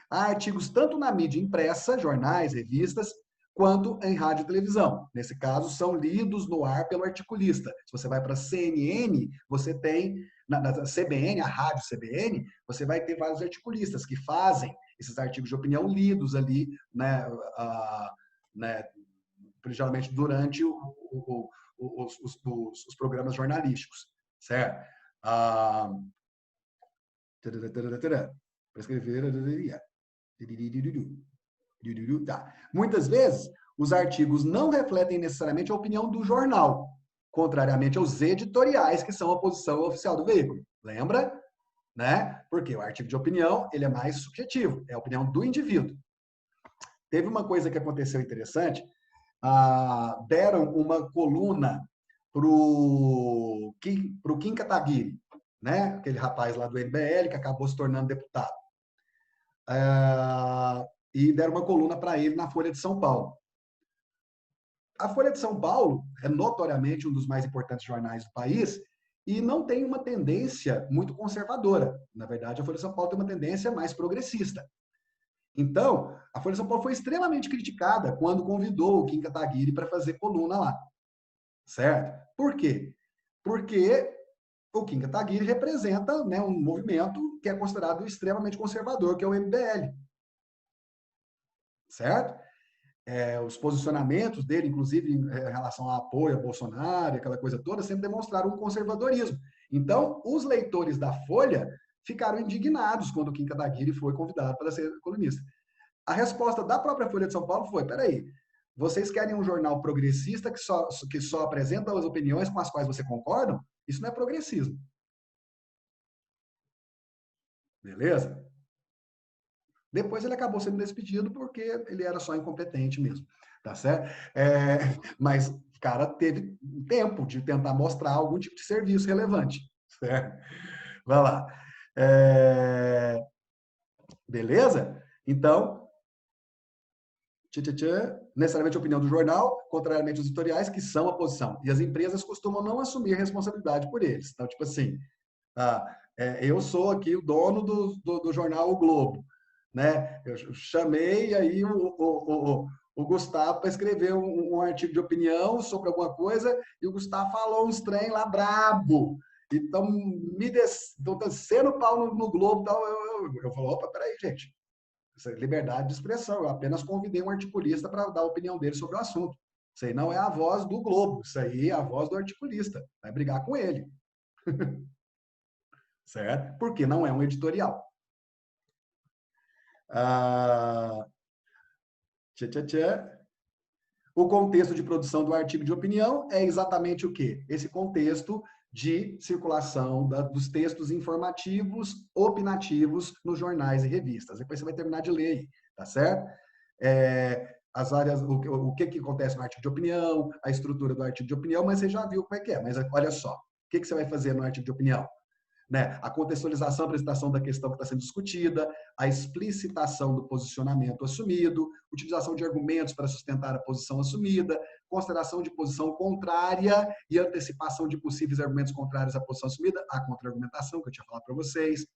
Há artigos tanto na mídia impressa, jornais, revistas, quanto em rádio e televisão. Nesse caso, são lidos no ar pelo articulista. Se você vai para a CNN, você tem, na CBN, a rádio CBN, você vai ter vários articulistas que fazem esses artigos de opinião lidos ali, né, geralmente durante os programas jornalísticos, certo? Para escrever... Tá. Muitas vezes, os artigos não refletem necessariamente a opinião do jornal, contrariamente aos editoriais, que são a posição oficial do veículo. Lembra? Né? Porque o artigo de opinião ele é mais subjetivo, é a opinião do indivíduo. Teve uma coisa que aconteceu interessante, deram uma coluna para o Kim Kataguiri, né? Aquele rapaz lá do MBL que acabou se tornando deputado. E deram uma coluna para ele na Folha de São Paulo. A Folha de São Paulo é notoriamente um dos mais importantes jornais do país e não tem uma tendência muito conservadora. Na verdade, a Folha de São Paulo tem uma tendência mais progressista. Então, a Folha de São Paulo foi extremamente criticada quando convidou o Kim Kataguiri para fazer coluna lá. Certo? Por quê? Porque o Kim Kataguiri representa, né, um movimento que é considerado extremamente conservador, que é o MBL. Certo? Os posicionamentos dele, inclusive em relação ao apoio a Bolsonaro, aquela coisa toda, sempre demonstraram um conservadorismo. Então, os leitores da Folha ficaram indignados quando o Kim Kataguiri foi convidado para ser colunista. A resposta da própria Folha de São Paulo foi: peraí, vocês querem um jornal progressista que só apresenta as opiniões com as quais você concorda? Isso não é progressismo. Beleza? Depois ele acabou sendo despedido porque ele era só incompetente mesmo, tá certo? Mas o cara teve tempo de tentar mostrar algum tipo de serviço relevante, certo? Vai lá. Beleza? Então, necessariamente a opinião do jornal, contrariamente aos editoriais, que são a posição. E as empresas costumam não assumir a responsabilidade por eles. Então, tipo assim, eu sou aqui o dono do jornal O Globo, né? Eu chamei aí o Gustavo para escrever um artigo de opinião sobre alguma coisa e o Gustavo falou uns trem lá brabo. Então, estão descendo o pau no Globo. Então eu falo, opa, peraí, gente. Isso é liberdade de expressão. Eu apenas convidei um articulista para dar a opinião dele sobre o assunto. Isso aí não é a voz do Globo. Isso aí é a voz do articulista. Vai brigar com ele. Certo? Porque não é um editorial. O contexto de produção do artigo de opinião é exatamente o quê? Esse contexto de circulação dos textos informativos, opinativos nos jornais e revistas. Depois você vai terminar de ler aí, tá certo? As áreas, o que acontece no artigo de opinião, a estrutura do artigo de opinião, mas você já viu como é que é. Mas olha só, o que você vai fazer no artigo de opinião? Né? A contextualização, a apresentação da questão que está sendo discutida, a explicitação do posicionamento assumido, utilização de argumentos para sustentar a posição assumida, consideração de posição contrária e antecipação de possíveis argumentos contrários à posição assumida, a contra-argumentação, que eu tinha falado para vocês,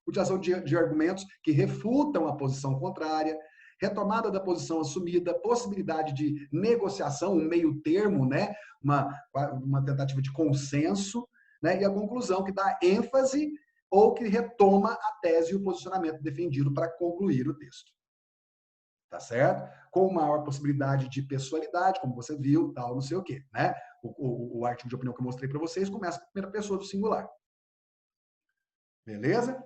utilização de argumentos que refutam a posição contrária, retomada da posição assumida, possibilidade de negociação, um meio termo, né? uma tentativa de consenso, né? E a conclusão que dá ênfase ou que retoma a tese e o posicionamento defendido para concluir o texto. Tá certo? Com maior possibilidade de pessoalidade, como você viu, tal, não sei o quê, né? O artigo de opinião que eu mostrei para vocês começa com a primeira pessoa do singular. Beleza?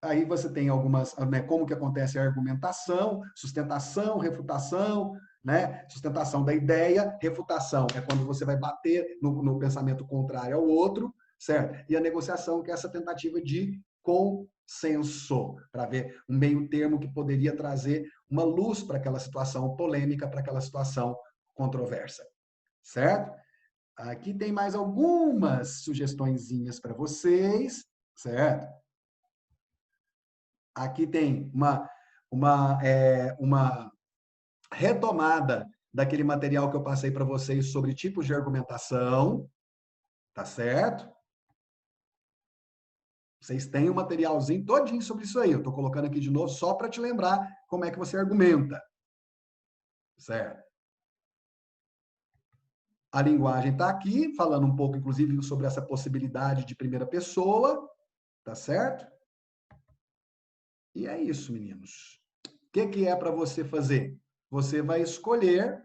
Aí você tem algumas, né, como que acontece a argumentação, sustentação, refutação, né? Sustentação da ideia, refutação é quando você vai bater no pensamento contrário ao outro, certo? E a negociação, que é essa tentativa de consenso, para ver um meio termo que poderia trazer uma luz para aquela situação polêmica, para aquela situação controversa, certo? Aqui tem mais algumas sugestõezinhas para vocês, certo? Aqui tem uma retomada daquele material que eu passei para vocês sobre tipos de argumentação, tá certo? Vocês têm um materialzinho todinho sobre isso aí. Eu estou colocando aqui de novo só para te lembrar como é que você argumenta, certo? A linguagem está aqui, falando um pouco, inclusive, sobre essa possibilidade de primeira pessoa, tá certo? E é isso, meninos. O que é para você fazer? Você vai escolher,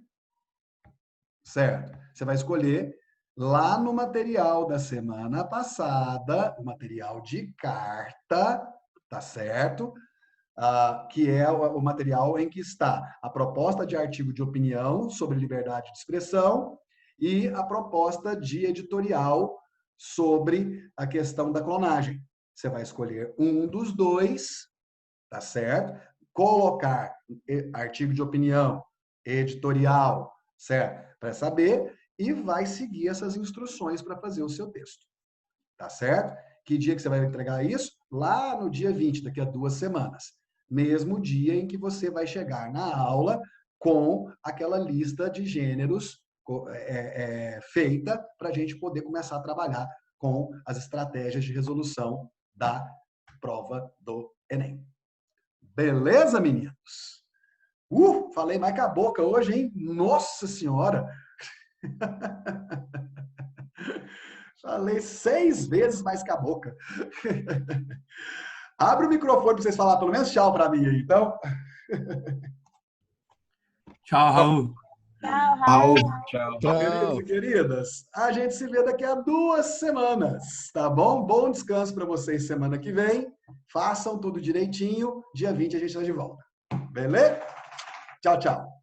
certo? Você vai escolher lá no material da semana passada, o material de carta, tá certo? Que é o material em que está a proposta de artigo de opinião sobre liberdade de expressão e a proposta de editorial sobre a questão da clonagem. Você vai escolher um dos dois, tá certo? Colocar artigo de opinião, editorial, certo? Para saber, e vai seguir essas instruções para fazer o seu texto, tá certo? Que dia que você vai entregar isso? Lá no dia 20, daqui a 2 semanas. Mesmo dia em que você vai chegar na aula com aquela lista de gêneros feita para a gente poder começar a trabalhar com as estratégias de resolução da prova do Enem. Beleza, meninos? Falei mais com a boca hoje, hein? Nossa Senhora! Falei 6 vezes mais que a boca. Abre o microfone para vocês falarem pelo menos tchau para mim aí, então. Tchau, Raul. Tchau, Raul. Tchau. Queridos e queridas, a gente se vê daqui a 2 semanas, tá bom? Bom descanso para vocês semana que vem. Façam tudo direitinho. Dia 20 a gente está de volta. Beleza? Tchau, tchau.